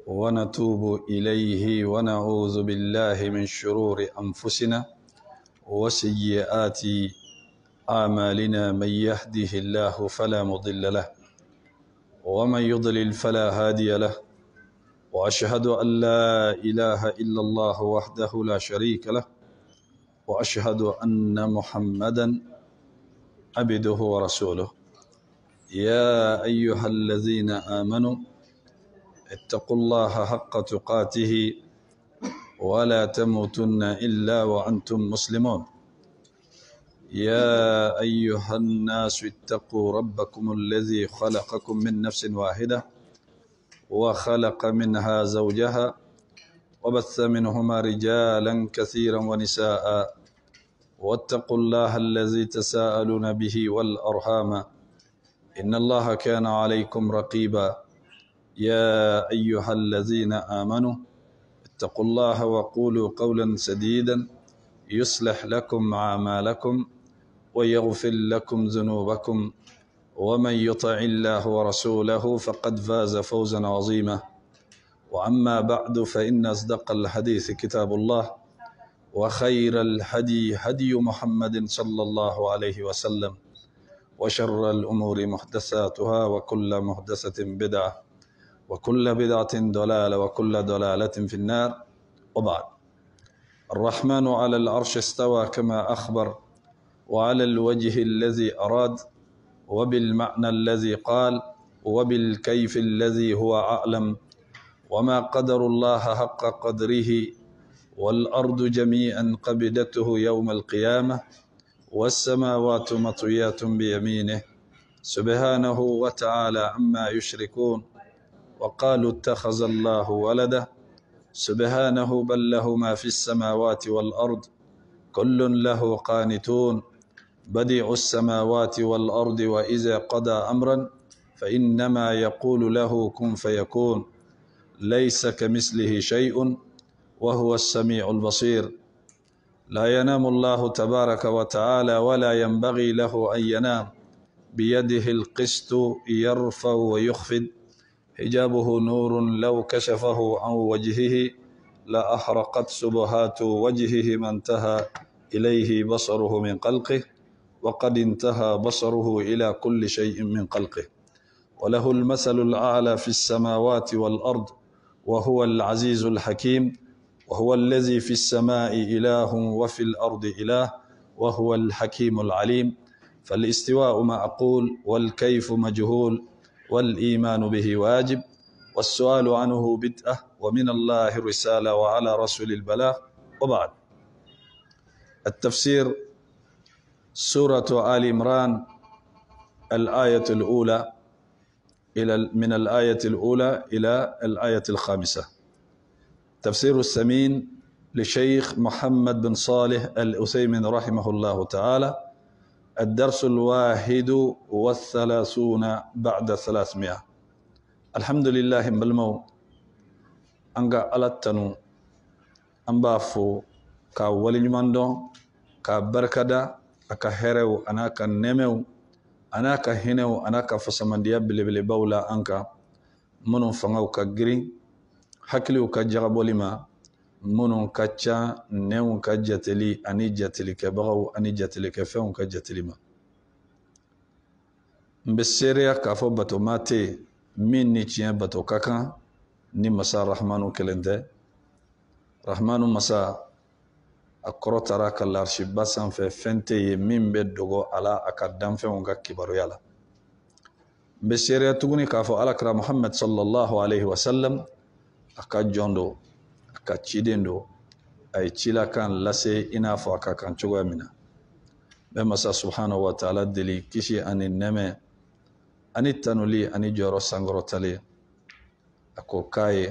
ونتوب إليه ونعوذ بالله من شرور أنفسنا وسيئات أعمالنا. من يهده الله فلا مضل له ومن يضلل فلا هادي له، وأشهد أن لا إله إلا الله وحده لا شريك له، وأشهد أن محمدا عبده ورسوله. يا أيها الذين آمنوا اتقوا الله حق تقاته ولا تموتن إلا وأنتم مسلمون. يا أيها الناس اتقوا ربكم الذي خلقكم من نفس واحدة وخلق منها زوجها وبث منهما رجالا كثيرا ونساء، واتقوا الله الذي تساءلون به والأرحام إن الله كان عليكم رقيبا. يا أيها الذين آمنوا اتقوا الله وقولوا قولا سديدا يصلح لكم أعمالكم ويغفر لكم ذنوبكم، ومن يطع الله ورسوله فقد فاز فوزا عظيما. وأما بعد فإن أصدق الحديث كتاب الله، وخير الهدي هدي محمد صلى الله عليه وسلم، وشر الأمور محدثاتها وكل محدثة بدعة وكل بدعة ضلالة وكل ضلالة في النار. وبعد، الرحمن على العرش استوى كما أخبر، وعلى الوجه الذي أراد، وبالمعنى الذي قال، وبالكيف الذي هو أعلم، وما قدر الله حق قدره، والأرض جميعا قبضته يوم القيامة، والسماوات مطويات بيمينه سبحانه وتعالى عما يشركون. وقالوا اتخذ الله ولده، سبحانه بل له ما في السماوات والأرض كل له قانتون. بديع السماوات والأرض وإذا قضى أمرا فإنما يقول له كن فيكون، ليس كمثله شيء وهو السميع البصير. لا ينام الله تبارك وتعالى ولا ينبغي له أن ينام، بيده القسط يرفع ويخفض، حجابه نور لو كشفه عن وجهه لأحرقت سبحات وجهه ما انتهى إليه بصره من خلقه، وقد انتهى بصره إلى كل شيء من خلقه. وله المثل الأعلى في السماوات والأرض، وهو العزيز الحكيم. وهو الذي في السماء إله وفي الأرض إله، وهو الحكيم العليم. فالاستواء معقول، والكيف مجهول، والإيمان به واجب، والسؤال عنه بدعة، ومن الله الرسالة وعلى رسول البلاغ. وبعد، التفسير سورة آل عمران الآية الأولى من الآية الأولى إلى الآية الخامسة. تفسير الثمين لشيخ محمد بن صالح العثيمين رحمه الله تعالى. الدرس 31 بعد 300. الحمد لله بالمو أنغا ألتنو أنبافو كا ولنماندو كا بركدا أكا هرو أناكا نمو أناكا هنو أناكا فسمانديا بلي بولا أنكا منو فنغو كا جرين حكلو كا جغبولما منو كاتشا نيو كا جاتلي أني جاتلي كبغو أني جاتلي كفون كا جاتلي ما mbessereya k'a fɔ batoma tɛ min ni tiɲɛ bato ka kan ni masa rahmanu kelen tɛ. Rahmanu masa a kɔrɔtara ka larishiba sanfɛ fɛn tɛ ye min bɛ dogo a la a ka danfɛnw ka kibaruya la. Mbessereya tuguni k'a fɔ alakira Muhammad sallallahu alaihi wasallam a ka jɔn do, a ka ciden do, a ye cilakan lase i n'a fɔ a ka kan cogoya min na. Bɛ masa subhanahu wa ta'ala deli kisi ani nɛmɛ ani tanuli ani jɔyɔrɔ sankɔrɔtali a ko k'a ye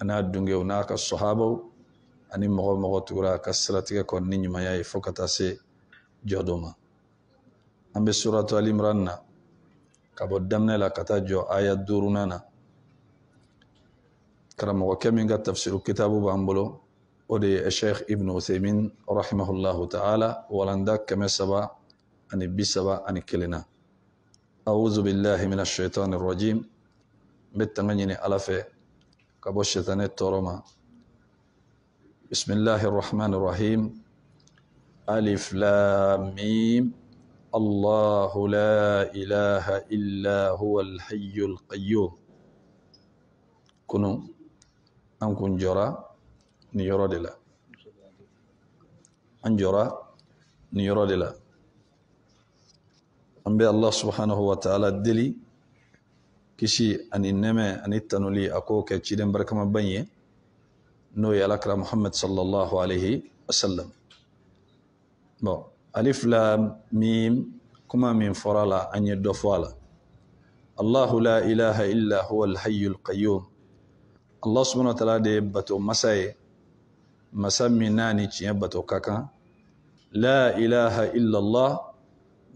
an'a dungew n'a ka sɔhabaw ani mɔgɔ mɔgɔ tugura a ka siratigɛ kɔni ni ɲumanya ye fo ka taa se jɔ dɔ ma. An bɛ suratu Ali Imran na ka bɔ daminɛ la ka taa jɔ aya 5nan na. Karamɔgɔkɛ min ka tafsiru kitabu b'an bolo o de ye Sheikh Ibn Uthaymin rahimahullahu ta'ala, walanda 321 na. أعوذ بالله من الشيطان الرجيم. بتغنيني ألفه كابو الشيطان التورما. بسم الله الرحمن الرحيم. ألف لام ميم الله لا إله إلا هو الحي القيوم. كنو أنكم جرا نيرو دلا أنجرا نيرو دلا أنبي الله سبحانه وتعالى دلي كشي أن إنما أن التنولي أكوك تشيدن بركما بني نو يالكرا محمد صلى الله عليه وسلم. بو ألف لام ميم كما من فرالا أن يدفوالا. الله لا إله إلا هو الحي القيوم. الله سبحانه وتعالى دي باتو مساي مسامي ناني تشين باتو كاكا لا إله إلا الله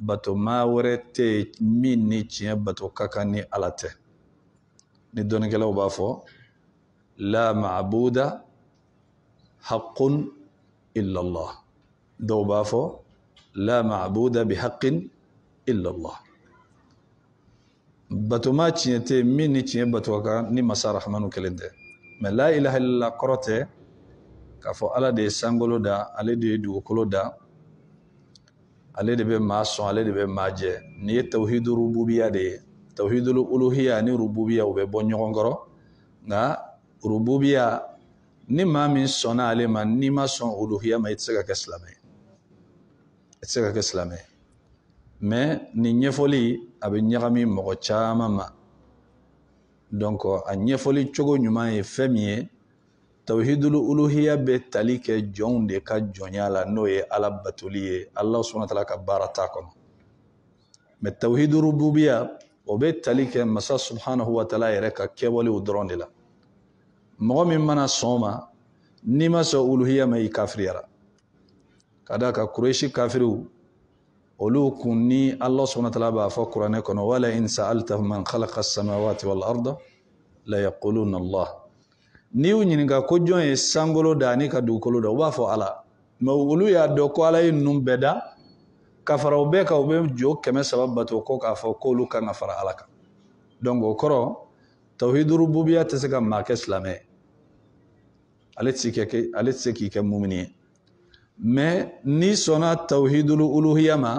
باتو ما ورتي ميني تشين باتو كاكا ني ألاته ني دونك لو بافو لا معبود حق إلا الله دو بافو لا معبود بحق إلا الله باتو ما تشينتي ميني تشين باتو كاكا ني مسار رحمانو كلنده ما لا إله إلا الله قرته كفو على دي سانغولو دا على دي دوكولو دا على دي بماسو على دي بماجه ني توحيد الربوبيه دي توحيد الالوهيه ني ربوبيه وببونيغونغرو نا ربوبيه ني ما من سونا علي ما ني ما سون الوهيه ما يتسغا كاسلامي يتسغا كاسلامي مي ني نيفولي ابي نيغامي مغو تشاما ما دونك ا نيفولي تشوغو نيما فميه توحيد الالوهيه بتاليك جون دي كا جونيالا نوي على بتوليه الله سبحانه وتعالى كبارتاكم من توحيد الربوبيه وبتاليك مسا سبحانه وتعالى يرك كيولي ودرون لا مؤمن منا صوما نيما سو الوهيه ما يكافريرا كذا كقريشي كافرو ولو كني الله سبحانه وتعالى بفقران كن ولا ان سالتهم من خلق السماوات والارض لا يقولون الله. niu nyiniga ko jon e sangolo da ni ka dukolo da wa fo ala ma wulu ya do ko ala num beda kafara obe ka obe jo keme sababato ko ka fo ko lu ka ngafara ala ka dongo koro tauhid rububiyya tasga ma ka islame aletsiki ke mu'mini mais ni sona tauhid uluhiyya ma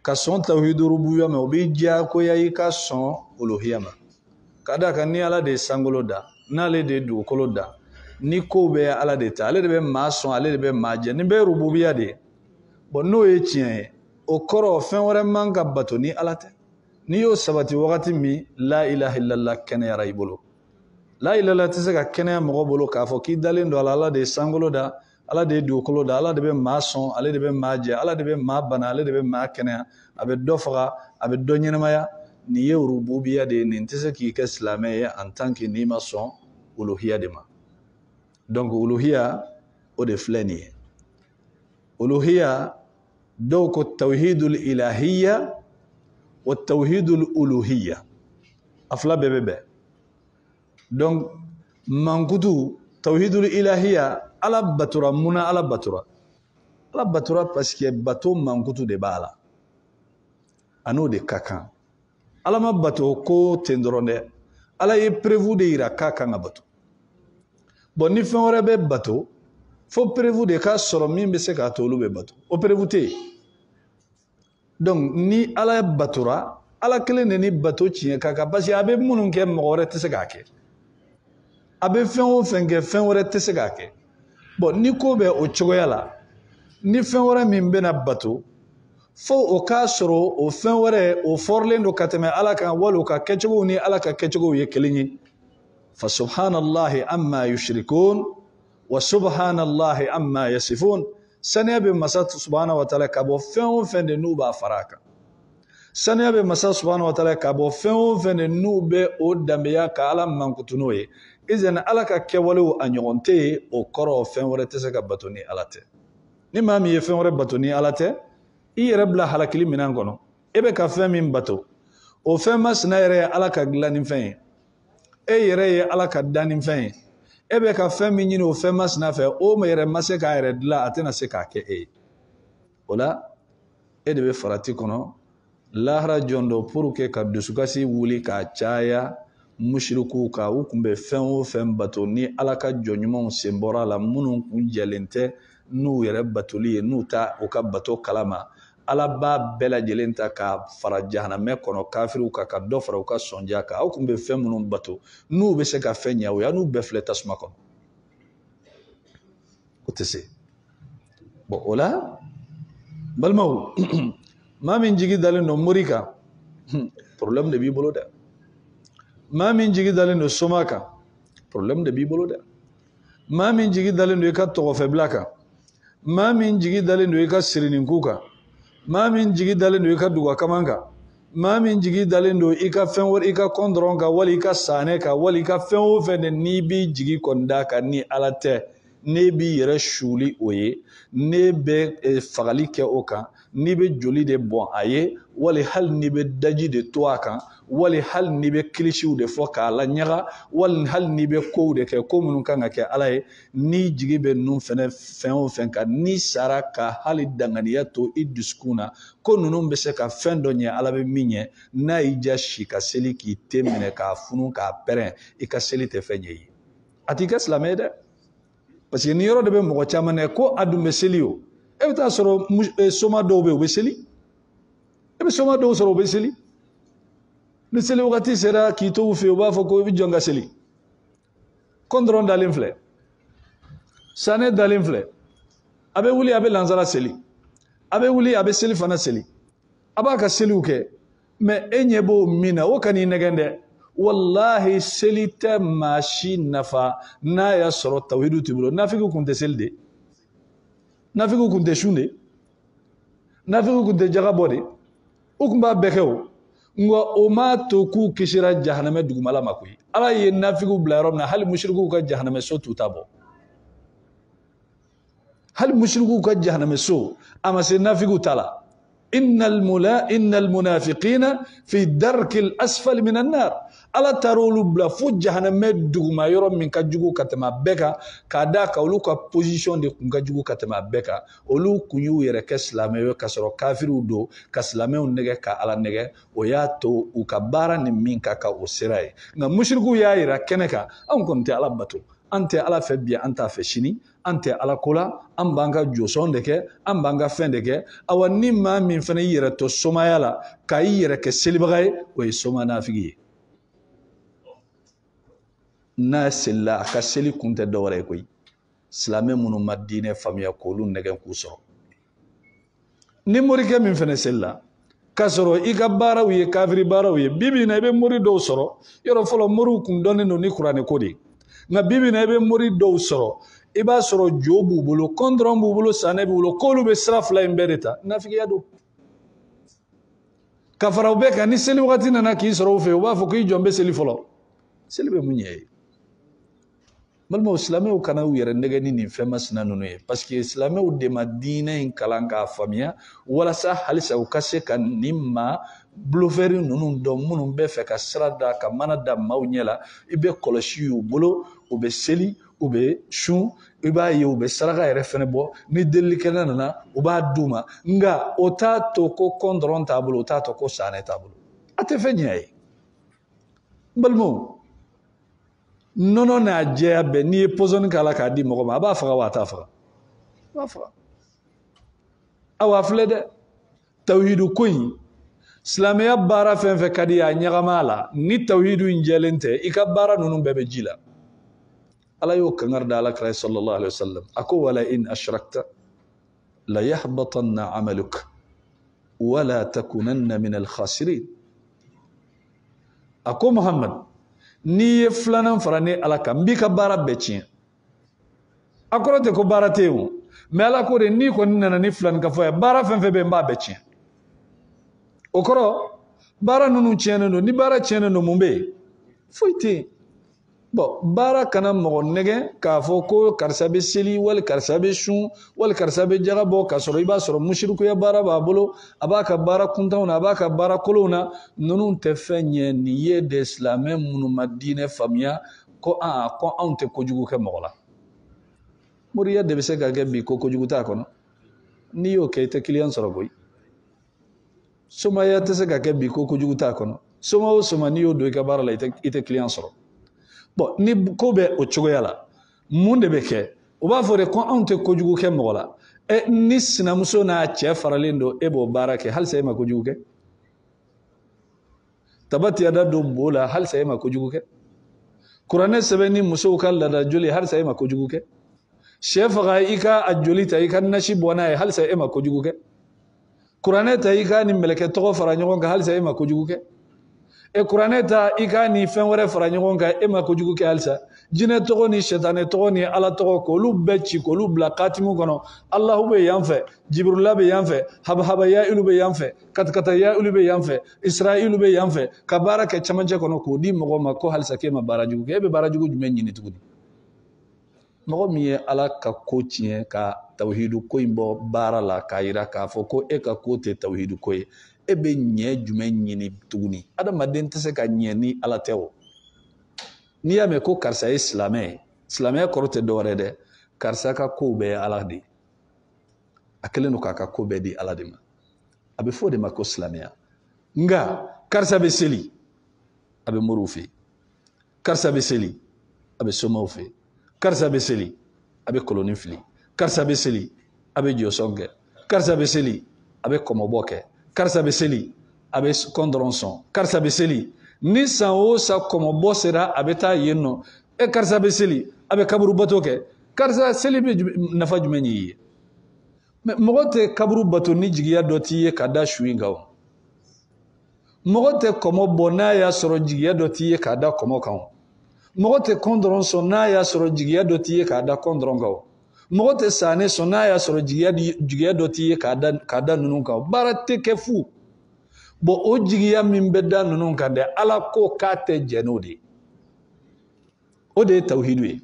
ka son tauhid rububiyya ma obe ja ko yayi ka son uluhiyya ma kada kan ni ala de sangolo da n'ale de dugukolo da ni ko bɛ ala de ta ale de bɛ maa sɔn ale de bɛ maa jɛ ni bɛ rububiya de bon n'o ye tiɲɛ ye o kɔrɔ fɛn wɛrɛ man ka bato ni ala tɛ n'i y'o sabati wagati min la ilaha illallah kɛnɛyara i bolo la ilaha illallah tɛ se ka kɛnɛya mɔgɔ bolo k'a fɔ k'i dalen don ala de ye sankolo da ala de ye dugukolo da ala de bɛ maa sɔn ale de bɛ maa jɛ ala de bɛ maa bana ale de bɛ maa kɛnɛya a bɛ dɔ faga a bɛ dɔ ɲɛnamaya nin ye rububiya de ye nin tɛ se k'i kɛ silamɛ ye en tant que n'i ma sɔn uluhiya de ma donc uluhiya o de filɛ nin ye uluhiya dɔw ko tawhidul ilahiyya wa tawhidul uluhiyya a fila bɛɛ bɛ bɛn donc mankutu tawhidul ilahiyya ala batura munna ala batura parce que bato mankutu de b'a la a n'o de ka kan ala ma bato ko ten dɔrɔn dɛ ala ye prévu de yira k'a kan ka bato bon ni fɛn wɛrɛ bɛ bato fo prévu de k'a sɔrɔ min bɛ se k'a to olu bɛ bato o prévu tɛ yen donc ni ala batora ala kelen de ni bato tiɲɛ ka kan parce que a bɛ minnu kɛ mɔgɔ wɛrɛ tɛ se k'a kɛ a bɛ fɛn o fɛn kɛ fɛn wɛrɛ tɛ se k'a kɛ bon ni ko bɛ o cogoya la ni fɛn wɛrɛ min bɛna bato fo o k'a sɔrɔ o fɛn wɛrɛ o fɔrilen don ka tɛmɛ ala kan wali o ka kɛcogow ni ala ka kɛcogow ye kelen ye fa subhanallahi amma yushrikun wa subhanallahi amma yasifun saniya bɛ masa subhanahu wa ta'ala ka bɔ fɛn o fɛn de n'u b'a fara a kan saniya bɛ masa subhanahu wa ta'ala ka bɔ fɛn o fɛn de n'u bɛ o danbeya ka ala mankutu n'o ye izan ala ka kɛwalew a ɲɔgɔn tɛ yen o kɔrɔ fɛn wɛrɛ tɛ se ka bato ni ala tɛ ni maa min ye fɛn wɛrɛ bato ni ala tɛ i yɛrɛ bila halakili minan kɔnɔ e bɛ ka fɛn min bato o fɛn masina yɛrɛ ye ala ka dilanni fɛn ye e yɛrɛ ye ala ka danni fɛn ye e bɛ ka fɛn min ɲini o fɛn masina fɛ o ma yɛrɛ ma se k'a yɛrɛ dilan a tɛna se k'a kɛ e ye o la e de bɛ farati kɔnɔ lahara jɔn dɔ pour que ka dusukasi wuli k'a caya mushriku ka u kun bɛ fɛn o fɛn bato ni Ala ka jɔnɲumanw sen bɔra la minnu kun jɛlen tɛ n'u yɛrɛ batoli ye n'u ta u ka bato kalama Ala b'a bɛɛ lajɛlen ta ka fara jahanamɛ kɔnɔ kafiriw kan ka dɔ fara u ka sɔnja kan aw kun bɛ fɛn minnu bato n'u bɛ se ka fɛn ɲɛ o ya n'u bɛɛ filɛ tasuma kɔnɔ o tɛ se bon o la balimaw maa min jigi dalen don mori kan problème de b'i bolo dɛ maa min jigi dalen don soma kan problème de b'i bolo dɛ maa min jigi dalen don i ka tɔgɔfɛbila kan maa min jigi dalen don i ka sirininku kan maa min jigi dalen don i ka dugakaman kan maa min jigi dalen don i ka fɛn wɛrɛ i ka kɔn dɔrɔn kan wali i ka sanɛ kan wali i ka fɛn o fɛn de n'i b'i jigi kɔni d'a kan ni Ala tɛ ne b'i yɛrɛ suuli o ye ne bɛ fagali kɛ o kan n'i bɛ joli de bɔn a ye wali hali n'i bɛ daji de to a kan wali hali n'i bɛ kilisiw de fɔ k'a la ɲaga wali hali n'i bɛ kow de kɛ ko minnu kan ka kɛ Ala ye n'i jigi bɛ ninnu fɛnɛ fɛn o fɛn kan n'i sara ka hali danganiya to i dusukun na ko ninnu bɛ se ka fɛn dɔ ɲɛ Ala bɛ min ɲɛ n'a y'i ja si ka seli k'i te minɛ k'a funu k'a pɛrɛn i ka seli tɛ fɛn ɲɛ ye a t'i kɛ silamɛ ye dɛ parce que ni yɔrɔ de bɛ mɔgɔ caman na ko a dun bɛ seli o e bɛ taa sɔrɔ soma dɔw bɛ yen u bɛ seli e bɛ soma dɔw sɔrɔ u bɛ seli ni seli wagati sera k'i to u fɛ yen u b'a fɔ ko i bɛ jɔn ka seli kɔn dɔrɔn dalen filɛ sanɛ dalen filɛ a bɛ wuli a bɛ lansara seli a bɛ wuli a bɛ seli fana seli a b'a ka seliw kɛ mais e ɲɛ b'o min na o ka n'i nɛgɛn dɛ wallahi seli tɛ maa si nafa n'a y'a sɔrɔ tawhidu t'i bolo nafigiw kun tɛ seli de nafigiw kun tɛ sun de nafigiw kun tɛ jaga bɔ de u kun b'a bɛɛ kɛ o nka o m'a to k'u kisira jahanamɛ dugumala ma koyi Ala ye nafigiw bila yɔrɔ min na hali mushrikiw ka jahanamɛ so t'u ta bɔ hali mushrikiw ka jahanamɛ so a ma se nafigiw ta la innal munafiqina fi darkil asfal min an-nar Ala taara olu bila fo jahanamɛ duguma yɔrɔ min ka jugu ka tɛmɛ a bɛɛ kan k'a d'a kan olu ka position de kun ka jugu ka tɛmɛ a bɛɛ kan olu kun y'u yɛrɛ kɛ silamɛw ye ka sɔrɔ kafiriw don ka silamɛw nɛgɛ ka Ala nɛgɛ o y'a to u ka baara ni min ka kan o sira ye nka mushrikiw y'a yira kɛnɛ kan anw kɔni tɛ Ala bato an tɛ Ala fɛ bi an t'a fɛ sini an tɛ Ala ko la an b'an ka jɔsɔn de kɛ an b'an ka fɛn de kɛ awa ni maa min fana y'i yɛrɛ to somaya la ka i yɛrɛ kɛ selibaga ye o ye soma nafigi ye n'a selila a ka seli kun tɛ dɔwɛrɛ ye koyi silamɛ minnu ma diinɛ faamuya k'olu nɛgɛn k'u sɔrɔ ni morikɛ min fana selila k'a sɔrɔ i ka baaraw ye kafiri baaraw ye bibi na i bɛ mori dɔw sɔrɔ yɔrɔ fɔlɔ moriw kun dɔnnen don ni kuranɛ ko de nka bibi na i bɛ mori dɔw sɔrɔ i b'a sɔrɔ jo b'u bolo kɔndɔrɔn b'u bolo sanɛ b'u bolo k'olu bɛ sira fila in bɛɛ de ta nafigiya don ka fara u bɛɛ kan ni seli wagati nana k'i sɔrɔ u fɛ u b'a fɔ ko i jɔn bɛ seli fɔlɔ seli bɛ mun ɲɛ ye balimaw silamɛw kana u yɛrɛ nɛgɛ ni nin fɛn masina ninnu ye parce que silamɛw de ma diinɛ in kalan k'a faamuya walasa halisa u ka se ka nin maa bulofɛri ninnu dɔn minnu bɛ fɛ ka sira da ka mana da maaw ɲɛ la i bɛ kɔlɔsi y'u bolo u bɛ seli u bɛ sun i b'a ye u bɛ saraka yɛrɛ fɛnɛ bɔ ni delilikɛla nana u b'a d'u ma nka o t'a to ko kɔn dɔrɔn t'a bolo o t'a to ko sanɛ t'a bolo a tɛ fɛn ɲɛ ye n balimaw nɔnɔ n'a jɛya bɛɛ n'i ye pɔsɔni k'a la k'a di mɔgɔ ma a b'a faga wa a t'a faga a b'a faga awa a filɛ dɛ tawhidu ko in silamɛya baara fɛn fɛn ka di a ɲagama a la ni tawhidu in jɛlen tɛ i ka baara ninnu bɛɛ bɛ ji la Ala y'o kankari da Alakira ye sallallahu alaihi wasallam a ko wala in ashrakta la yahbatanna amaluk wala takunanna min al-khasirin a ko Muhammad n'i ye filanan fara ni Ala kan n b'i ka baara bɛɛ tiɲɛ a kɔrɔ tɛ ko baara tɛ yen o mais Ala ko de n'i kɔni nana ni filanin ka fɔ ye baara fɛn fɛn bɛ yen n b'a bɛɛ tiɲɛ o kɔrɔ baara ninnu tiɲɛnen don ni baara tiɲɛnen don mun bɛ yen foyi tɛ yen bon baara kana mɔgɔ nɛgɛn k'a fɔ ko karisa bɛ seli wali karisa bɛ sun wali karisa bɛ jaga bɔ k'a sɔrɔ i b'a sɔrɔ musirikuya baara b'a bolo a b'a ka baara kuntanw na a b'a ka baara kolonw na ninnu tɛ fɛn ɲɛ nin ye de silamɛ minnu ma diinɛ faamuya ko ko anw tɛ kojugu kɛ mɔgɔ la moriya de bɛ se ka kɛ bi ko kojugu t'a kɔnɔ n'i y'o kɛ i tɛ kiliyan sɔrɔ koyi somaya tɛ se ka kɛ bi ko kojugu t'a kɔnɔ soma o soma n'i y'o don i ka baara la i tɛ client sɔrɔ bon ni ko bɛ o cogoya la mun de bɛ kɛ u b'a fɔ de ko anw tɛ kojugu kɛ mɔgɔ la ni sinamuso n'a cɛ faralen don e b'o baara kɛ halisa e ma kojugu kɛ tabati yada don bo la halisa e ma kojugu kɛ kuranɛ sɛbɛn ni musow ka laada joli halisa e ma kojugu kɛ sɛ faga i ka a joli ta i ka nasi bɔ n'a ye halisa e ma kojugu kɛ kuranɛ ta i ka ni mɛlɛkɛ tɔgɔ fara ɲɔgɔn kan halisa e ma kojugu kɛ kuranɛ ta i ka ni fɛn wɛrɛ fara ɲɔgɔn kan e ma kojugu kɛ halisa jinɛ tɔgɔ ni sɛtanɛ tɔgɔ ni ala tɔgɔ k'olu bɛɛ ci k'olu bila katimu kɔnɔ alahu bɛ yan fɛ jibrila bɛ yan fɛ habahaba ya'ilu bɛ yan fɛ katakata ya'ilu bɛ yan fɛ isra'ilu bɛ yan fɛ ka baara kɛ camancɛ kɔnɔ k'o di mɔgɔ ma ko halisa k'e ma baara jugu kɛ e bɛ baara jugu jumɛn ɲini tuguni mɔgɔ min ye ala ka ko tiɲɛ ka tawhidu ko in bɔ baara la k'a yira k'a fɔ ko e ka ko tɛ tawhidu ko ye e bɛ ɲɛ jumɛn ɲini tuguni adamaden tɛ se ka ɲɛ ni ala tɛ o n'i y'a mɛn ko karisa ye silamɛ ye silamɛya kɔrɔ tɛ dɔwɛrɛ dɛ karisa ka ko bɛɛ ye ala de a kɛlen don k'a ka ko bɛɛ di ala de ma a bɛ fɔ o de ma ko silamɛya nka karisa bɛ seli a bɛ moriw fɛ karisa bɛ seli a bɛ somaw fɛ karisa bɛ seli a bɛ kolonin fili karisa bɛ seli a bɛ jɔsɔn kɛ karisa bɛ seli a bɛ kɔmɔbɔ kɛ karisa bɛ seli a bɛ kɔndɔrɔn sɔn karisa bɛ seli ni san o san kɔmɔbɔ sera a bɛ taa yen nɔ karisa bɛ seli a bɛ kaburu bato kɛ karisa seli bɛ nafa jumɛn y'i ye mɛ mɔgɔ tɛ kaburu bato ni jigiya dɔ t'i ye ka da su in kan o mɔgɔ tɛ kɔmɔ bɔ n'a y'a sɔrɔ jigiya dɔ t'i ye k'a da kɔmɔ kan o mɔgɔ tɛ kɔndɔrɔn sɔn n'a y'a sɔrɔ jigiya dɔ t'i ye k'a da kɔndɔrɔn kan o mɔgɔ tɛ sanni sɔn n'a y'a sɔrɔ jigiya dɔ t'i ye k'a da ninnu kan o baara tɛ kɛ fu bon o jigiya min bɛ da ninnu kan dɛ ala ko k'a tɛ jɛn n'o de ye o de ye tawhidu ye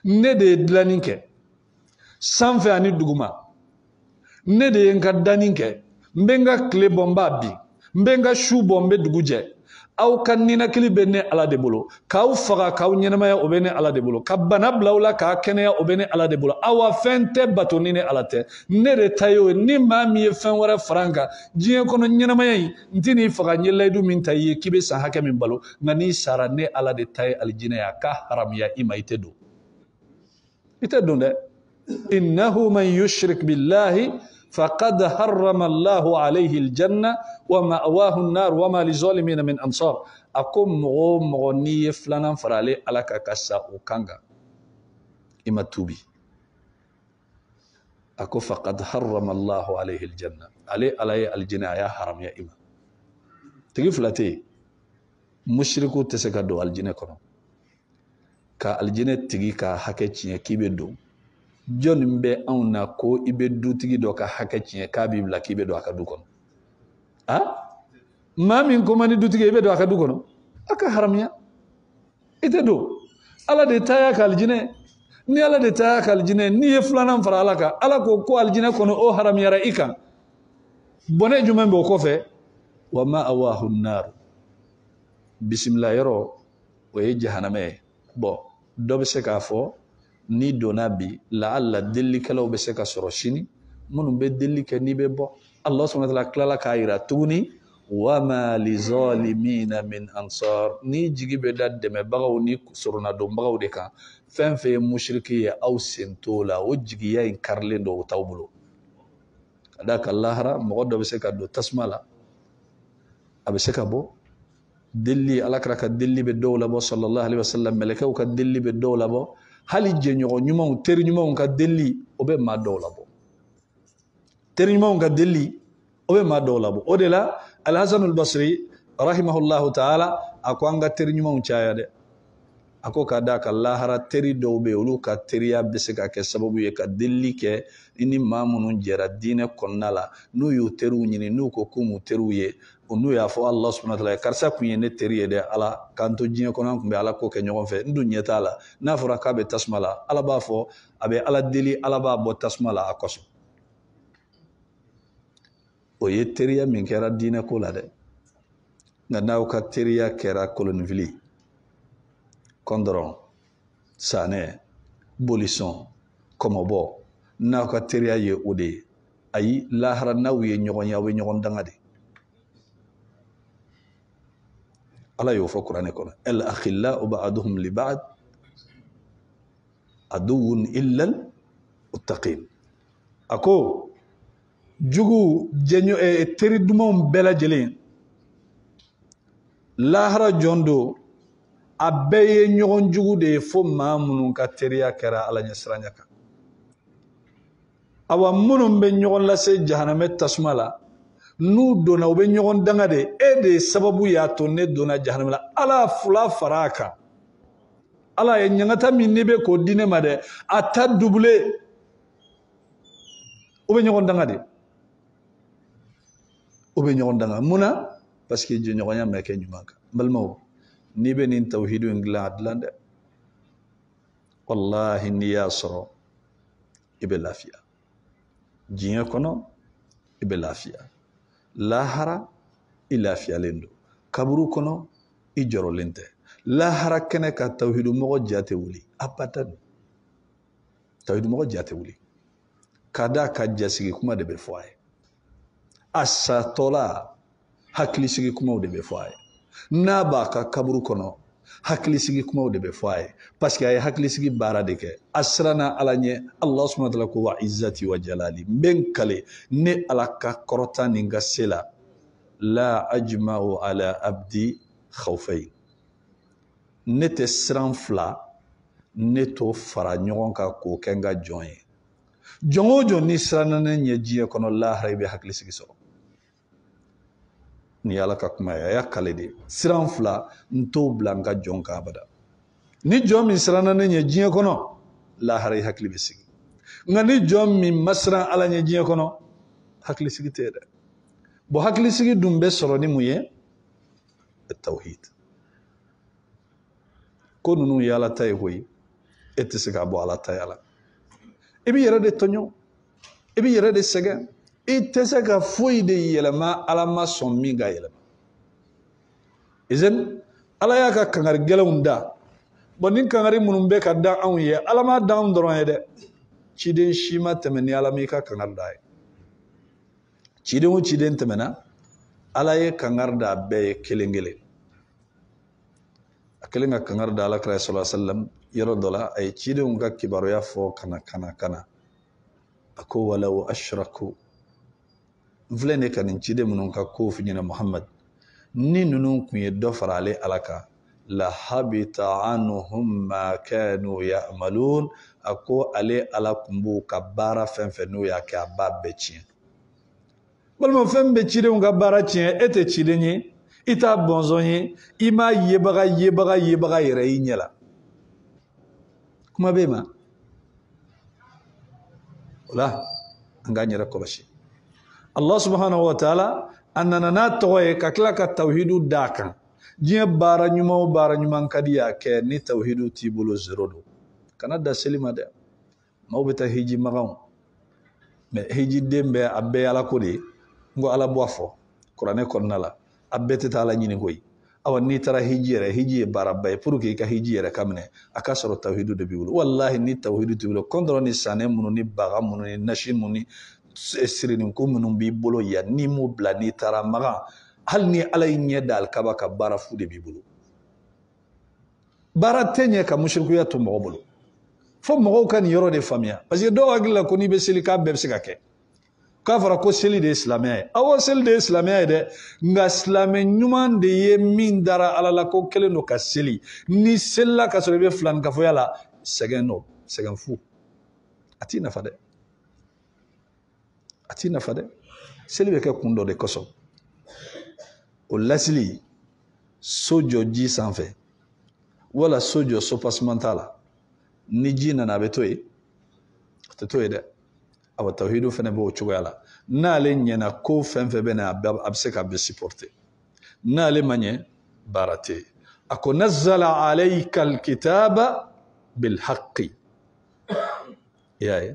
ne de ye dilanni kɛ sanfɛ ani duguma ne de ye n ka danni kɛ n bɛ n ka tile bɔ n b'a bin n bɛ n ka su bɔ n bɛ dugu jɛ aw ka ninakili bɛ ne ala de bolo k'aw faga k'aw ɲɛnamaya o bɛ ne ala de bolo ka bana bila aw la k'a kɛnɛya o bɛ ne ala de bolo awa fɛn tɛ bato ni ne ala tɛ ne de ta ye o ye ni maa min ye fɛn wɛrɛ fara n kan diɲɛ kɔnɔ ɲɛnamaya in n tɛ n'i faga n ye layidu min ta i ye k'i bɛ san hakɛ min balo nka n'i sara ne ala de ta ye alijinɛ ye a ka haramuya i ma i tɛ don dɛ innahu man yushrik billahi فقد حرم الله عليه الجنة ومأواه النار وما للظالمين من أنصار أكو مغني فلانا فرالي على كاسا وكانغا إما توبي أكو فقد حرم الله عليه الجنة عليه الجنة يا حرام يا إما تجي فلاتي مشركو تسكدو الجنة كنو كا الجنة تجي كا حكي كيبدو jɔn bɛ anw na ko i bɛ dutigi dɔ ka hakɛ tiɲɛ k'a b'i bila k'i bɛ don a ka du kɔnɔ maa min ko man di dutigi i bɛ don a ka du kɔnɔ a ka haramuya i tɛ don ala de ta y'a ka alijinɛ ni ala de ta y'a ka alijinɛ n'i ye filanan fara ala kan ala ko alijinɛ kɔnɔ o haramuyara i kan bɔnɛ jumɛn bɛ o kɔfɛ wa ma awahu naaru bisimila yɔrɔ o ye jahanama ye bɔn dɔ bɛ se k'a fɔ ni donna bi la'alla delikɛlaw bɛ se ka sɔrɔ sini minnu bɛ deli kɛ n'i bɛ bɔ Allah subhanahu wa ta'ala tilala k'a yira tuguni wa ma lizalimina min ansar ni jigi bɛ da dɛmɛbagaw ni soronnadonbagaw de kan fɛn fɛn ye mushriki ye aw sen t'o la o jigiya in karilen don o t'aw bolo ka d'a kan lahara mɔgɔ dɔ bɛ se ka don tasuma la a bɛ se ka bɔ deli alakira ka deli bɛ dɔw labɔ sallallahu alaihi wasallam mɛlɛkɛw ka deli bɛ dɔw labɔ hali jɛɲɔgɔn ɲumanw teri ɲumanw ka deli o bɛ maa dɔw labɔ teri ɲumanw ka deli o bɛ maa dɔw labɔ o de la Al-Hasan al-Basri rahimahullahu ta'ala a ko an ka teri ɲumanw caya dɛ a ko k'a d'a kan lahara teri dɔw bɛ olu ka teriya bɛ se ka kɛ sababu ye ka deli kɛ i ni maa minnu jɛra diinɛ kɔnɔna la n'u y'u teriw ɲini n'u ko k'u m'u teriw ye n'u y'a fɔ Allah subhanahu wa ta'ala karisa kun ye ne teri ye dɛ ala k'an to diɲɛ kɔnɔ an kun bɛ ala ko kɛ ɲɔgɔn fɛ n dun ɲɛ t'a la n'a fɔra k'a bɛ tasuma la ala b'a fɔ a bɛ ala deli ala b'a bɔ tasuma la a kosɔn o ye teriya min kɛra diinɛ ko la dɛ nka n'aw ka teriya kɛra kolonifili kɔndɔrɔn sanɛ bolisɔn kɔmɔbɔ n'aw ka teriya ye o de ye ayi lahara n'aw ye ɲɔgɔn ye aw bɛ ɲɔgɔn danga de ala y'o fɔ kuranɛ kɔnɔ al akhillau ba'duhum li ba'd aduwwun illa al muttaqin ako jugu jenyo teri dumanw bɛɛ lajɛlen lahara jɔn don a bɛɛ ye ɲɔgɔn jugu de ye fo maa minnu ka teriya kɛra ala ɲɛsiranya kan awa minnu bɛ ɲɔgɔn lase jahanamɛ tasuma la n'u donna u bɛ ɲɔgɔn danga de e de sababu y'a to ne donna jahanamɛ la ala fila fara a kan ala ye ɲangata min ne bɛ k'o di ne ma dɛ a ta dubule u bɛ ɲɔgɔn danga de u bɛ ɲɔgɔn danga munna parce que jɛɲɔgɔnya mɛ kɛ ɲuman kan n balimaw n'i bɛ nin tawhidu in dilan a dilan dɛ wallahi n'i y'a sɔrɔ i bɛ lafiya diɲɛ kɔnɔ i bɛ lafiya lahara i lafiyalen don kaburu kɔnɔ i jɔrɔlen tɛ lahara kɛnɛ ka tawhidu mɔgɔ ja tɛ wuli abadan tawhidu mɔgɔ ja tɛ wuli ka da ka jasigi kuma de bɛ fɔ a ye a satɔla hakilisigi kumaw de bɛ fɔ a ye n'a b'a ka kaburu kɔnɔ hakilisigi kumaw de bɛ fɔ a ye parce que a ye hakilisigi baara de kɛ a siranna ala ɲɛ Allah subhanahu wa ta'ala ko wa izzati wa jalali n bɛ n kale ne ala ka kɔrɔta ni n ka se la la ajma'u ala abdi khawfayn ne tɛ siran fila ne t'o fara ɲɔgɔn kan k'o kɛ n ka jɔn ye jɔn o jɔn ni siranna ne ɲɛ diɲɛ kɔnɔ lahara i bɛ hakilisigi sɔrɔ ni ala ka kuma ye a y'a kale de siran fila n t'o bila n ka jɔn kan abada ni jɔn min siranna ne ɲɛ diɲɛ kɔnɔ lahara i hakili bɛ sigi nka ni jɔn min ma siran ala ɲɛ diɲɛ kɔnɔ hakilisigi tɛ dɛ bon hakilisigi dun bɛ sɔrɔ ni mun ye tawhid ko ninnu ye ala ta ye koyi e tɛ se ka bɔ ala ta ye ala i b'i yɛrɛ de tɔɲɔ i b'i yɛrɛ de sɛgɛn i tɛ se ka foyi de yɛlɛma ala ma sɔn min ka yɛlɛma izin ala y'a ka kangari gɛlɛnw da bon ni kangari minnu bɛ ka da anw ye ala ma da anw dɔrɔn ye dɛ ciden si ma tɛmɛ ni ala m'i ka kangari da ye ciden o ciden tɛmɛna ala ye kangari da bɛɛ ye kelen kelen a kelen ka kangari da ala kira sallallahu alaihi wasallam yɔrɔ dɔ la a ye cidenw ka kibaruya fɔ kana a ko walaw ashraku n filɛ ne ka nin ciden minnu ka kow f'i ɲɛna Muhammad ni ninnu kun ye dɔ fara ale ala kan la habita anhum ma kanu ya'malun a ko ale ala kun b'u ka baara fɛn fɛn n'o y'a kɛ a b'a bɛɛ tiɲɛ balima fɛn bɛ cidenw ka baara tiɲɛ e tɛ ciden ye i t'a bɔnsɔn ye i m'a yebaga yɛrɛ i ɲɛ la kuma bɛ ma o la an k'an yɛrɛ kɔlɔsi Allah subhanahu wa ta'ala a nana n'a tɔgɔ ye ka tila ka tawhidu d'a kan diɲɛ baara ɲuman o baara ɲuman ka di y'a kɛ ni tawhidu t'i bolo zero don kana da seli ma dɛ maaw bɛ taa hiji maganw mais hiji den bɛɛ a bɛɛ ala ko de ye n ko ala bɔ a fɔ kuranɛ kɔnɔna la a bɛɛ tɛ taa ala ɲini koyi awa n'i taara hiji yɛrɛ hiji ye baaraba ye pour que i ka hiji yɛrɛ ka minɛ a ka sɔrɔ tawhidu de b'i bolo wallahi ni tawhidu t'i bolo kɔndɔrɔ ni sanɛ minnu ni baga minnu ni nasi minnu ni siriniko minnu b'i bolo yan n'i m'o bila n'i taara magan hali ni ala y'i ɲɛ da alikaba ka baara fu de b'i bolo baara tɛ ɲɛ ka musirikuya to mɔgɔ bolo fo mɔgɔw ka nin yɔrɔ de faamuya parce que dɔw hakili la ko n'i bɛ seli k'a bɛɛ bɛ se ka kɛ k'a fɔra ko seli de ye silamɛya ye awɔ seli de ye silamɛya ye dɛ nka silamɛ ɲuman de ye min dara ala la ko kelen don ka seli ni selila ka sɔrɔ i bɛ filanikafoya la sɛgɛn don sɛgɛn fu a t'i nafa dɛ a t'i nafa dɛ seli bɛ kɛ kun dɔ de kosɔn o lasili so jɔ ji sanfɛ wala so jɔ sopasiman t'a la ni ji nana a bɛ to yen a tɛ to yen dɛ awa tawhidu fana b'o cogoya la n'ale ɲɛna ko fɛn fɛn bɛ na a bɛ se ka bɛɛ supporter n'ale ma ɲɛ baara tɛ yen a ko nazzala alayka alkitaba bilhaqqi i y'a ye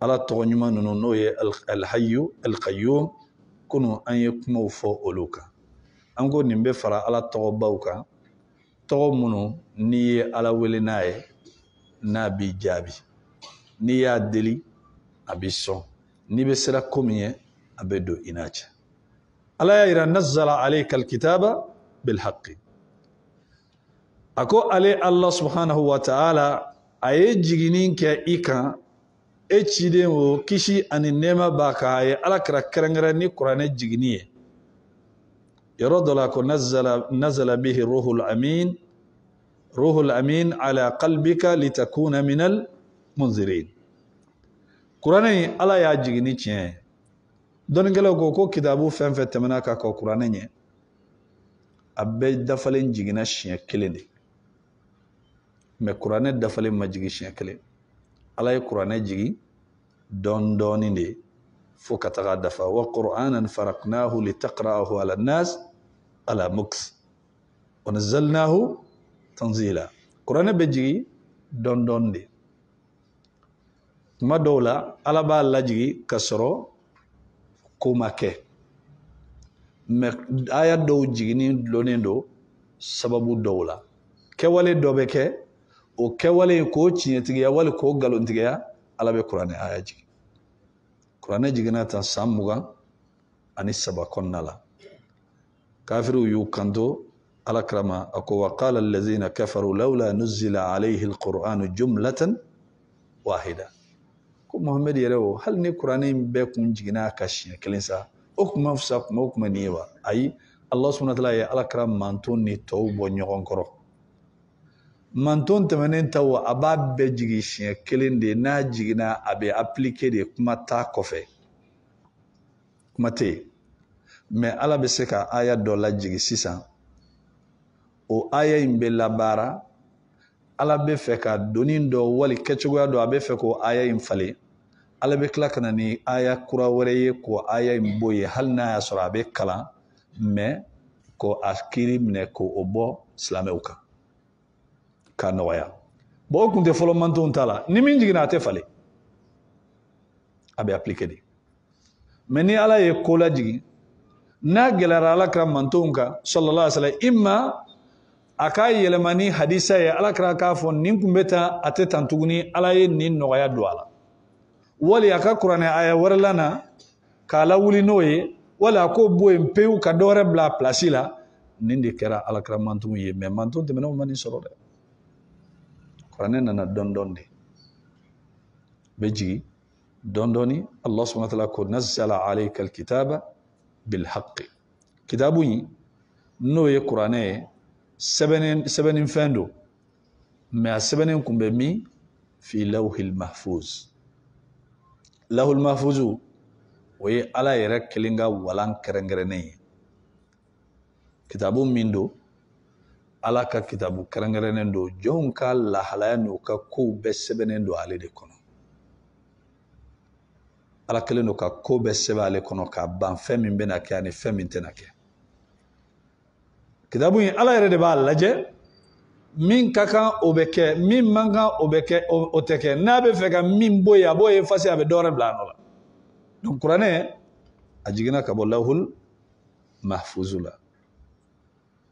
ala tɔgɔ ɲuman ninnu n'o ye alhayyu alqayyum kunu an ye kumaw fɔ olu kan an ko nin bɛ fara ala tɔgɔbaw kan tɔgɔ minnu n'i ye ala wele n'a ye n'a b'i jaabi n'i y'a deli a b'i sɔn n'i bɛ siran ko min ye a bɛ don i n'a cɛ ala y'a yira nazzala alayka alkitaba بالحق أكو علي الله سبحانه وتعالى أي جينين كإيكا اتشيدين وكشي أن النعمة باكاي على كرنغرني قرآن جينيه يرد لك نزل به الروح الأمين على قلبك لتكون من المنذرين قرآن على يا جيني تشين دونغلو كوكو كتابو فهم فتمناكا كو قرآن أبي دفلين جينا شين كليني ما قرآن دفلين ما جيجي شين كلين على قرآن جيجي دون دي فوق تغادفا وقرآنا فرقناه لتقرأه على الناس على مكس ونزلناه تنزيلا قرآن بيجي دون دي ما دولا على بالله جيجي كسرو كوماكي aya dɔw jigini lonen do sababu dɔw la kɛwale dɔ bɛ kɛ o kɛwale k'o tiɲɛtigiya wali k'o galontigiya ala bɛ kuranɛ aya jigi kuranɛ jigina tan san 23 kɔnɔna la kafiriw y'u kanto ala karama a ko wa qala allazina kafaru lawla nuzila alayhi alqur'anu jumlatan wahida ko muhammed yɛrɛ o hali ni kuranɛ in bɛɛ kun jigina ka siɲɛ kelen sa okuma fsa kuma okuma niwa ayi Allah subhanahu wa ta'ala ya alakra manton ni taw bo ɲɔgɔn kɔrɔ manton tɛmɛnen taw a b'a bɛɛ jigi siɲɛ kelen de n'a jigina a bɛ appliquer de kuma ta kɔfɛ kuma tɛ mais ala bɛ se ka aya dɔ lajigi sisan o aya in bɛ labaara ala bɛ fɛ ka doni dɔ wali kɛcogoya dɔ a bɛ fɛ ko aya in falen ala bɛ tila kana ni aya kura wɛrɛ ye ko aya in bɔ ye hali n'a y'a sɔrɔ a bɛ kalan mais ko a kiri minɛ ko o bɔ silamɛw kan k'a nɔgɔya bon o kun tɛ fɔlɔ mantonw ta la ni min jiginna a tɛ falen a bɛ appliquer de mais ni ala ye ko lajigi n'a gɛlɛyara ala kira mantonw kan sallallahu alaihi wa sallam imma a k'a yɛlɛma ni hadisa ye ala kira k'a fɔ nin kun bɛ tan a tɛ tan tuguni ala ye nin nɔgɔya don a la wali a ka kuranɛ aya wɛrɛ lana k'a lawuli n'o ye wali a ko bɔ yen pewu ka dɔ wɛrɛ bila place la nin de kɛra alakira mantonw ye mais manton tɛmɛnenw ma nin sɔrɔ dɛ kuranɛ nana dɔndɔn de bɛ jigi dɔndɔni Allah subhanahu wa ta'ala ko nazzala alayka alkitaba bilhaqqi kitabu in n'o ye kuranɛ ye sɛbɛnnin fɛn don mais a sɛbɛnnen kun bɛ min fi lawhil mahfuz lahul mahfuzu o ye ala yɛrɛ kelen ka walan kɛrɛnkɛrɛnnen ye kitabu min don ala ka kitabu kɛrɛnkɛrɛnnen don jɔnw ka lahalaya n'u ka kow bɛɛ sɛbɛnnen don ale de kɔnɔ ala kelen don ka ko bɛɛ sɛbɛn ale kɔnɔ k'a ban fɛn min bɛna kɛ ani fɛn min tɛna kɛ kitabu in ala yɛrɛ de b'a lajɛ min ka kan o bɛ kɛ min man kan o bɛ kɛ o tɛ kɛ n'a bɛ fɛ ka min bɔ yen a b'o ye fasi a bɛ dɔ wɛrɛ bila a nɔ la donc kuranɛ a jiginna ka bɔ lahul mahfuzu la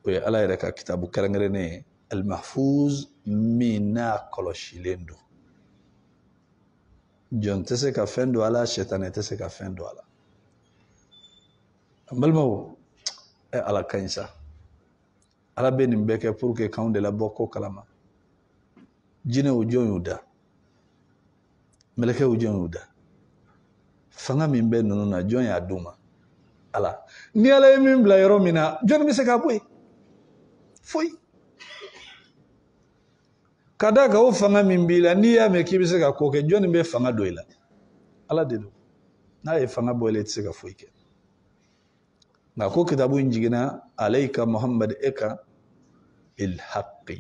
o ye ala yɛrɛ ka kitabu kɛrɛnkɛrɛnnen ye al mahfuz min n'a kɔlɔsilen don jɔn tɛ se ka fɛn don a la sɛtanɛ tɛ se ka fɛn don a la an balimaw ala ka ɲi sa ala bɛ nin bɛɛ kɛ pour que k'anw de labɔ ko kalama jinɛw jɔn y'u da mɛlɛkɛw jɔn y'u da fanga min bɛ ninnu na jɔn y'a d'u ma ala ni ala ye min bila yɔrɔ min na jɔn bɛ se ka bɔ yen foyi ka da kan o fanga min b'i la n'i y'a mɛn k'i bɛ se ka ko kɛ jɔn bɛ fanga don i la ala de don n'a ye fanga bɔ i la i tɛ se ka foyi kɛ nka ko kitabu in jiginna alayka muhammad e kan ilhaqi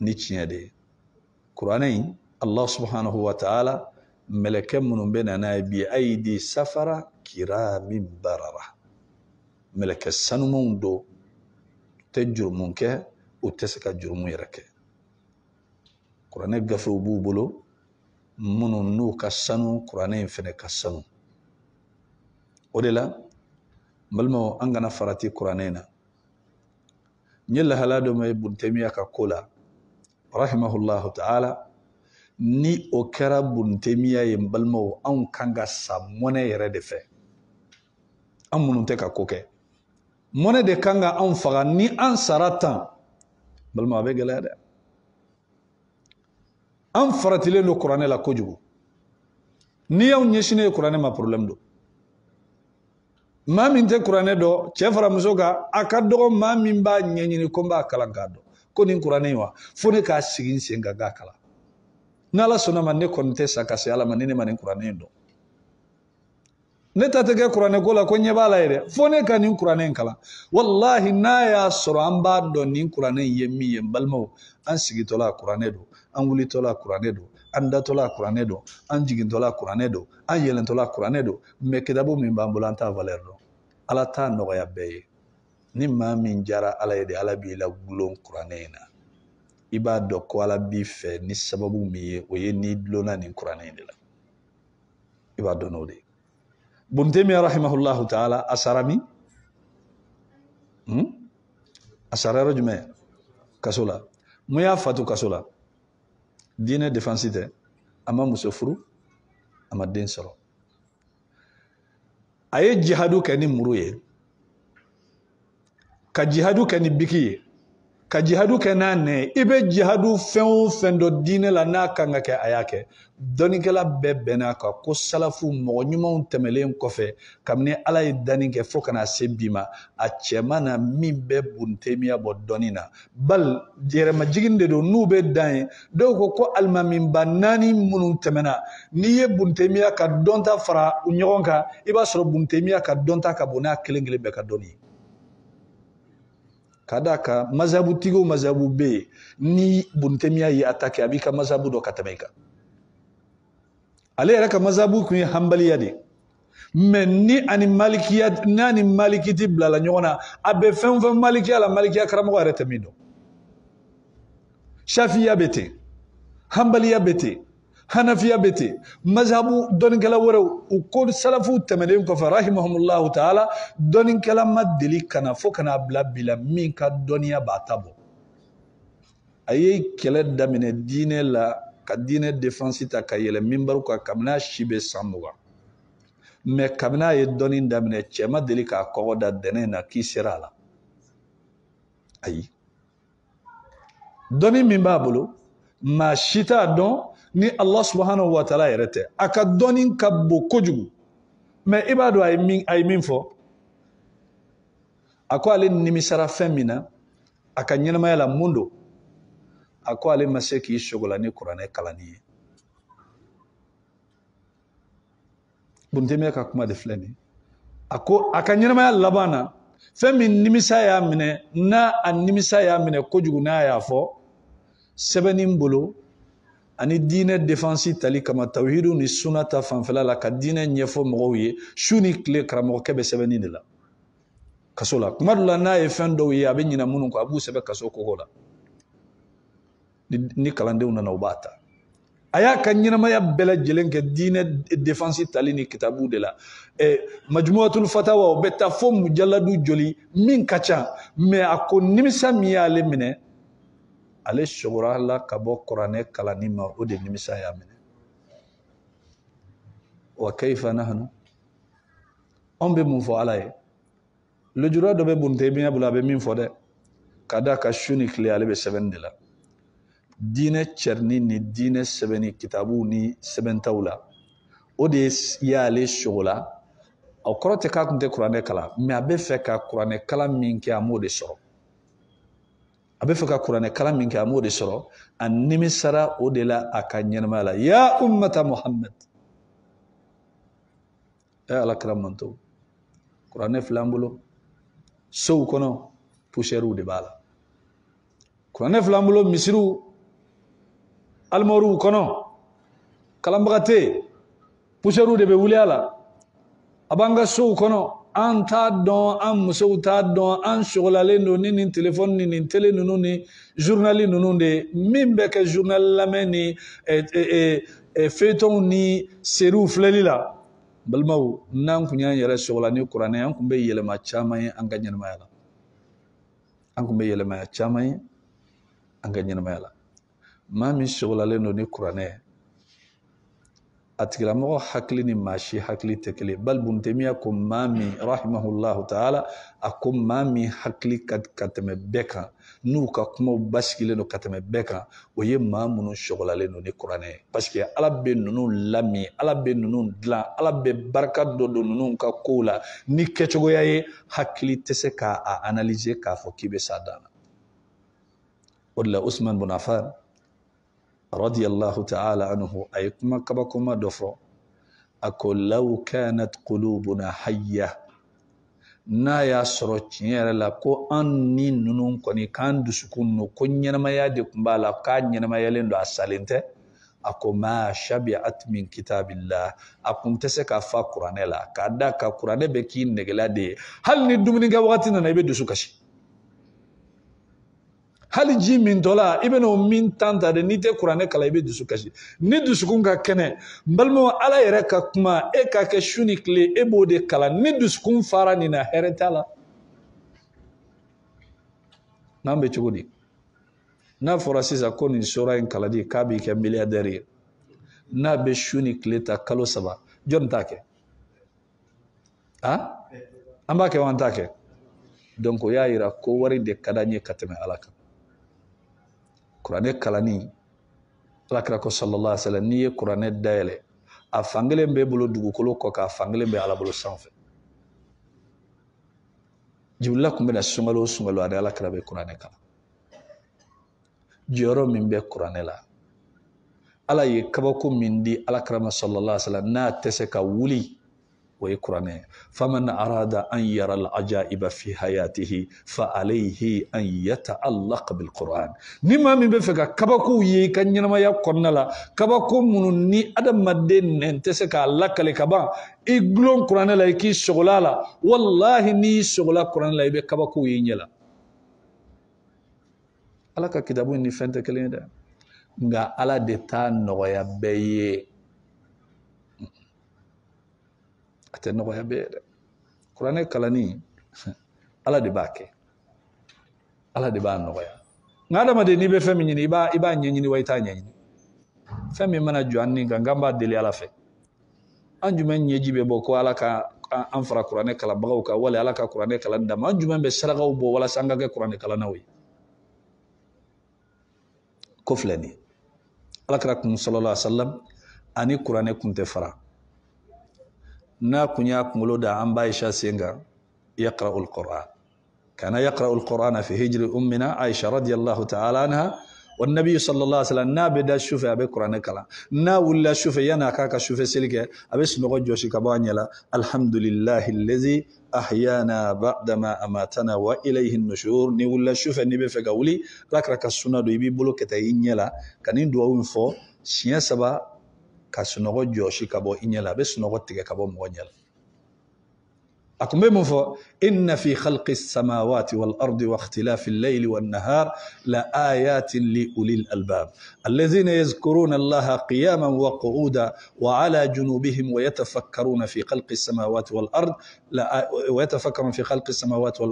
ni tiɲɛ de ye kuranɛ in Allah subhanahu wa ta'ala mɛlɛkɛ minnu bɛ na n'a ye bi ayidi safara kiramin barara mɛlɛkɛ sanumanw don tɛ jurumu kɛ u tɛ se ka jurumu yɛrɛ kɛ kuranɛ gafew b'u bolo minnu n'u ka sanu kuranɛ in fɛnɛ ka sanu o de la balimaw an kana farati kuranɛ in na n ye lahala dɔ mɛn Ibn Taymiya ka ko la rahimahullahu ta'ala ni o kɛra Ibn Taymiya ye balimaw anw kan ka sa mɔnɛ yɛrɛ de fɛ an minnu tɛ ka ko kɛ mɔnɛ de kan ka anw faga ni an sara tan balima a bɛ gɛlɛya dɛ an faratilen don kuranɛ la kojugu ni y'anw ɲɛsinnen ye kuranɛ ma problème don maa min tɛ kuranɛ dɔn cɛ fara muso kan a ka dɔgɔ maa min b'a ɲɛɲini ko n b'a kalan k'a dɔn ko nin kuranɛ in wa fo ne k'a sigi n sen kan k'a kalan n'Ala sɔnna ma ne kɔni tɛ sa ka se Ala ma ni ne ma nin kuranɛ in dɔn ne ta tɛ kɛ kuranɛ ko la ko ɲɛ b'a la yɛrɛ fo ne ka nin kuranɛ in kalan wallahi n'a y'a sɔrɔ an b'a dɔn nin kuranɛ in ye min ye n balimaw an sigitɔla kuranɛ don an wulitɔla kuranɛ don an datɔla kuranɛ don an jigintɔla kuranɛ don an yɛlɛntɔla kuranɛ don mais kitabu min b'an bolo an t'a valeur dɔn Ala t'a nɔgɔya bɛɛ ye ni maa min jara Ala ye de Ala b'i la gulon kuranɛ in na i b'a dɔn ko Ala b'i fɛ ni sababu min ye o ye n'i dulonna nin kuranɛ in de la i b'a dɔn n'o de ye Ibn Taymiyyah rahimahullahu ta'ala a sara min a sara yɔrɔ jumɛn kaso la mun y'a fatu kaso la diinɛ défense tɛ a ma muso furu a ma den sɔrɔ a ye jihadu kɛ ni muru ye ka jihadu kɛ ni biki ye ka jihadu kɛ n'a nɛ ye i bɛ jihadu fɛn o fɛn dɔ diinɛ la n'a kan ka kɛ a y'a kɛ dɔnnikɛla bɛɛ bɛn'a kan ko salafu mɔgɔ ɲumanw tɛmɛlen kɔfɛ kabini Ala ye danni kɛ fo kana se bi ma a cɛman na min bɛ Ibn Taymiyyah bɔ dɔnni na bal yɛrɛmajigin de don n'u bɛ dan ye dɔw ko alimamiba 4 minnu tɛmɛna n'i ye Ibn Taymiyyah ka dɔnta fara ɲɔgɔn kan i b'a sɔrɔ Ibn Taymiyyah ka dɔnta ka bon n'a kelen kelen bɛɛ ka dɔnni ye ka d'a kan mazhabu tigiw mazhabu bɛ yen ni Ibn Taymiyyah y'i attaqué a b'i ka mazhabu dɔ ka tɛmɛ i kan ale yɛrɛ ka mazhabu kun ye hanbaliya de mais ni ani malikiya n'a ni malikiti bilala ɲɔgɔn na a bɛ fɛn o fɛn malikiya la malikiya karamɔgɔ yɛrɛ tɛ min dɔn shafiya bɛ ten hanbaliya bɛ ten hanafiya bɛ ten mazhabu dɔnnikɛla wɛrɛw u ko salafu tɛmɛlen kɔfɛ rahimahumullahu ta'ala dɔnnikɛla ma deli kana fo kana bila bila min ka dɔnniya b'a ta bɔ a ye kɛlɛ daminɛ diinɛ la ka diinɛ défense ta ka yɛlɛ minbaru kan kabini a si bɛ san 20 mais kabini a ye dɔnni daminɛ cɛ ma deli k'a kɔgɔ da dɛnɛ na k'i sera a la ayi dɔnni min b'a bolo maa si t'a dɔn ni Allah subhanahu wa ta'ala yɛrɛ tɛ a ka dɔnni ka bon kojugu mais i b'a dɔn a ye min fɔ a ko ale nimisara fɛn min na a ka ɲɛnamaya la mun don a ko ale ma se k'i sogola ni kuranɛ kalanni ye Ibn Taymiyyah ka kuma de filɛ nin a ko a ka ɲɛnamaya laban na fɛn min nimisa y'a minɛ n'a a nimisa y'a minɛ kojugu n'a y'a fɔ sɛbɛnni bolo ani diinɛ défense tali kama tawhidu ni sunna ta fanfɛla la ka diinɛ ɲɛfɔ mɔgɔw ye su ni tile karamɔgɔkɛ bɛ sɛbɛnni de la kaso la kuma dɔ la n'a ye fɛn dɔw ye a bɛ ɲina minnu kɔ a b'u sɛbɛn kaso kogo la ni kalandenw nana u b'a ta a y'a ka ɲɛnamaya bɛɛ lajɛlen kɛ diinɛ défense tali ni kitabu de la majmuatul fatawa o bɛ taa fo mujalladu joli min ka ca mais a ko nimisa min y'ale minɛ ale sogora la ka bɔ kuranɛ kalanni ma o de nimisa y'a minɛ wa kayfa nahnu anw bɛ mun fɔ Ala ye lujura dɔ bɛ Ibn Taymiyyah bolo a bɛ min fɔ dɛ ka d'a kan su ni tile ale bɛ sɛbɛnni de la diinɛ cɛrini ni diinɛ sɛbɛnni kitabu ni sɛbɛntaw la o de y'ale sogola o kɔrɔ tɛ k'a tun tɛ kuranɛ kalan mais a bɛ fɛ ka kuranɛ kalan min kɛ a m'o de sɔrɔ a bɛ fɛ ka kuranɛ kalan min kɛ a m'o de sɔrɔ a nimisara o de la a ka ɲɛnamaya la ya ummata Muhammad alakira manto kuranɛ filɛ an bolo sow kɔnɔ poussière de b'a la kuranɛ filɛ an bolo misiriw alimɔriw kɔnɔ kalanbaga tɛ yen poussière de bɛ wuli a la a b'an ka sow kɔnɔ an t'a dɔn an musow t'a dɔn an sogolalen don ni nin téléphone ni nin télé ninnu ni journal ninnu de min bɛ kɛ journal lamɛn ni feuilleton ni séries filɛli la balimaw n'an kun y'an yɛrɛ sogola ni kuranɛ an kun bɛ yɛlɛma caman ye an ka ɲɛnamaya la an kun bɛ yɛlɛma caman ye an ka ɲɛnamaya la maa min sogolalen don ni kuranɛ atigilamɔgɔ hakili ni maa si hakili tɛ kelen bal Ibn Taymiya ko maa min rahimahullahu ta'ala a ko maa min hakili ka tɛmɛ bɛɛ kan n'u ka kumaw basigilen don ka tɛmɛ bɛɛ kan o ye maa minnu sɔgɔlalen don ni kuranɛ ye parce que ala bɛ ninnu lami ala bɛ ninnu dilan ala bɛ barika dɔ don ninnu ka kow la ni kɛcogoya ye hakili tɛ se k'a analyser k'a fɔ k'i bɛ s'a dan na o de la Usman bin Affan radiyallahu ta'ala anhu ay kuma kabakoma dɔ fɔ a ko law kanat qulubuna hayya n'a y'a sɔrɔ tiɲɛ yɛrɛ la ko an ni ninnu kɔni k'an dusukun no ko ɲɛnamaya de tun b'a la k'a ɲɛnamayalen don a salen tɛ a ko ma shabi'at min kitabillah a kun tɛ se k'a fa kuranɛ la k'a da ka kuranɛ bɛ k'i negela de ye hali ni dumunikɛ wagati nana i bɛ dusu kasi hali ji min tɔla i bɛ n'o min tan ta de n'i tɛ kuranɛ kalan i bɛ dusu kasi ni dusukun ka kɛnɛ n balimaw ala yɛrɛ ka kuma e ka kɛ su ni tile e b'o de kalan ni dusukun fara nin na hɛrɛ t'a la n'an bɛ cogo di n'a fɔra sisan ko nin sura in kaladi k'a b'i kɛ miliyardɛri ye n'a bɛ su ni tile ta kalo 3 jɔn t'a kɛ an b'a kɛ wa an t'a kɛ donc o y'a yira ko wari de ka d'an ye ka tɛmɛ ala kan kuranɛ kalani alakira ko sallallahu alaihi wasallam n'i ye kuranɛ dayɛlɛ a fankelen bɛ bolo dugukolo kɔ k'a fankelen bɛ ala bolo sanfɛ Jibrila tun bɛna sunkalo o sunkalo ani alakira bɛ kuranɛ kalan jɔyɔrɔ min bɛ kuranɛ la ala ye kabako min di alakira ma sallallahu alaihi wasallam n'a tɛ se ka wuli o ye kuranɛ faman arada an yara al-ajaiba fi hayatihi fa alayhi an yata'allaq bil Qur'an ni maa min bɛ fɛ ka kabako ye ka ɲɛnamaya kɔnɔna la kabako minnu ni adamaden nɛn tɛ se k'a lakale ka ban i gulon kuranɛ la i k'i sɔgɔla la wallahi n'i sɔgɔla kuranɛ la i bɛ kabako ye i ɲɛ la ala ka kitabu ni fɛn tɛ kelen ye dɛ nka ala de t'a nɔgɔya bɛɛ ye a tɛ nɔgɔya bɛɛ ye dɛ kuranɛ kalani ala de b'a kɛ ala de b'a nɔgɔya nka adamaden n'i bɛ fɛn min ɲini i b'a ɲɛɲini wa i t'a ɲɛɲini fɛn min mana jɔ an ni kan k'an b'a deli ala fɛ an jumɛn ɲɛji bɛ bɔ ko ala ka an fara kuranɛ kalanbagaw kan wali ala ka kuranɛ kalan d'a ma an jumɛn bɛ sarakaw bɔ walasa an ka kɛ kuranɛ kalannaw ye ko filɛ nin ye alakira kun sallallahu alaihi wasallam ani kuranɛ kun tɛ fara n'a kun y'a kunkolo da an ba Aisha sen kan yaqra'ul Qur'an kana yaqra'ul Qur'ana fi hijri ummina Aisha radiyallahu ta'ala anha wan nabiy sallallahu alaihi wasallam n'a bɛ da sufɛ a bɛ kuranɛ kalan n'a wulila sufɛ yan'a k'a ka sufɛ seli kɛ a bɛ sunɔgɔ jɔsi ka bɔ a ɲɛ la alhamdulillahi allazi ahyana ba'dama amatana wa ilayhi an-nushur ni wulila sufɛ n'i bɛ fɛ ka wuli alakira ka sunna don i b'i bolo kɛta i ɲɛ la ka nin duwawu in fɔ siɲɛ 3 ka sunɔgɔ jɔsi ka bɔ i ɲɛ la a bɛ sunɔgɔ tigɛ ka bɔ mɔgɔ ɲɛ la a kun bɛ mun fɔ inna fi khalqi samawati wal ardi wa ikhtilafi al-layli wan nahar la ayatin li ulil albab alladhina yadhkuruna allaha qiyaman wa qu'udan wa ala junubihim wa yatafakkaruna fi khalqi samawati wal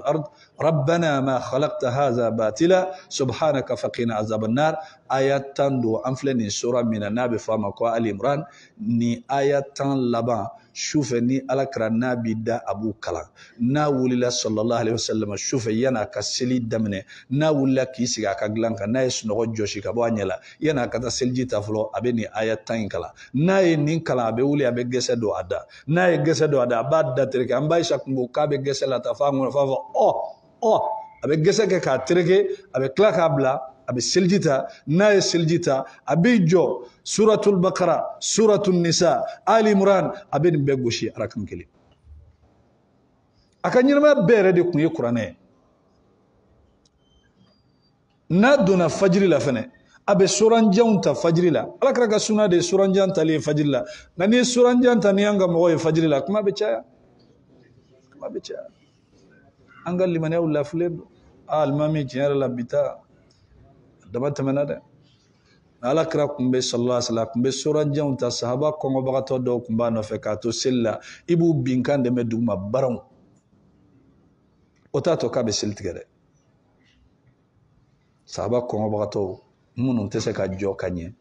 ard rabbana ma khalaqta hadha batila subhanaka faqina azaban nar ayatan do an filɛ nin sura min na n'a bɛ fɔ a ma ko Ali Imran ni ayatan laban sufɛ ni alakira n'a bi da a b'u kalan n'a wulila sallallahu alaihi wasallam sufɛ yan'a ka seli daminɛ n'a wulila k'i sigi a ka dilan kan n'a ye sunɔgɔ jɔsi ka bɔ a ɲɛ la yan'a ka taa seliji ta fɔlɔ a bɛ nin aya 10 in kalan n'a ye nin kalan a bɛ wuli a bɛ gɛsɛ don a da n'a ye gɛsɛ don a da a b'a da tereke an b'a Aisha kun ko k'a bɛ gɛsɛ la ta f'a ŋɔnɔ f'a fɔ a bɛ gɛsɛ kɛ k'a tereke a bɛ tila k'a bila a bɛ seliji ta n'a ye seliji ta a bɛ jɔ suratul Baqara suratul Nisa Ali Imran a bɛ nin bɛɛ gosi arakan kelen a ka ɲɛnamaya bɛɛ yɛrɛ de tun ye kuranɛ ye n'a donna fajiri la fɛnɛ a bɛ suranjanw ta fajiri la alakira ka sunna de ye suranjan tali ye fajiri la nka n'i ye suranjan ta ni an ka mɔgɔw ye fajiri la kuma bɛ caya an ka limaniyaw lafilen don alimami tiɲɛ yɛrɛ la bi ta dama tɛmɛna dɛ alakira kun bɛ sallallahu alaihi wasallam kun bɛ suranjanw ta sahaba kɔngɔbagatɔ dɔw kun b'a nɔfɛ k'a to seli la i b'u bin kan dɛmɛ duguma baranw o t'a to k'a bɛ seli tigɛ dɛ sahaba kɔngɔbagatɔw minnu tɛ se ka jɔ ka ɲɛ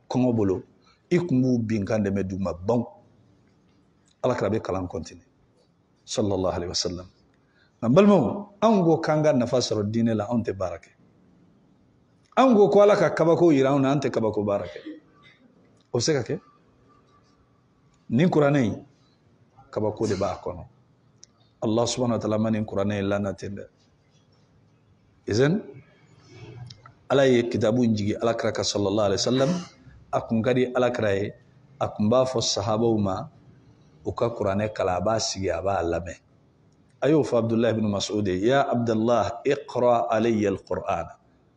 kɔngɔ bolo ikunbu binkande meduma bon ala kala be kalan continue sallallahu alaihi wasallam balmo ango kanga nafasaro dine la ante barake ango ko ala ka kabako yirauna ante kabako barake o seka ke nin qur'anai kabako de ba kono Allah subhanahu wa ta'ala manin qur'anai lana tende izen ala ye kitabu njigi ala kraka sallallahu alaihi wasallam akun gadi ala kraye akun ba fo sahabaw ma o ka qur'anai kala ba sigi aba lame ayo fa Abdullah ibn Mas'ud ya Abdullah iqra alayya alquran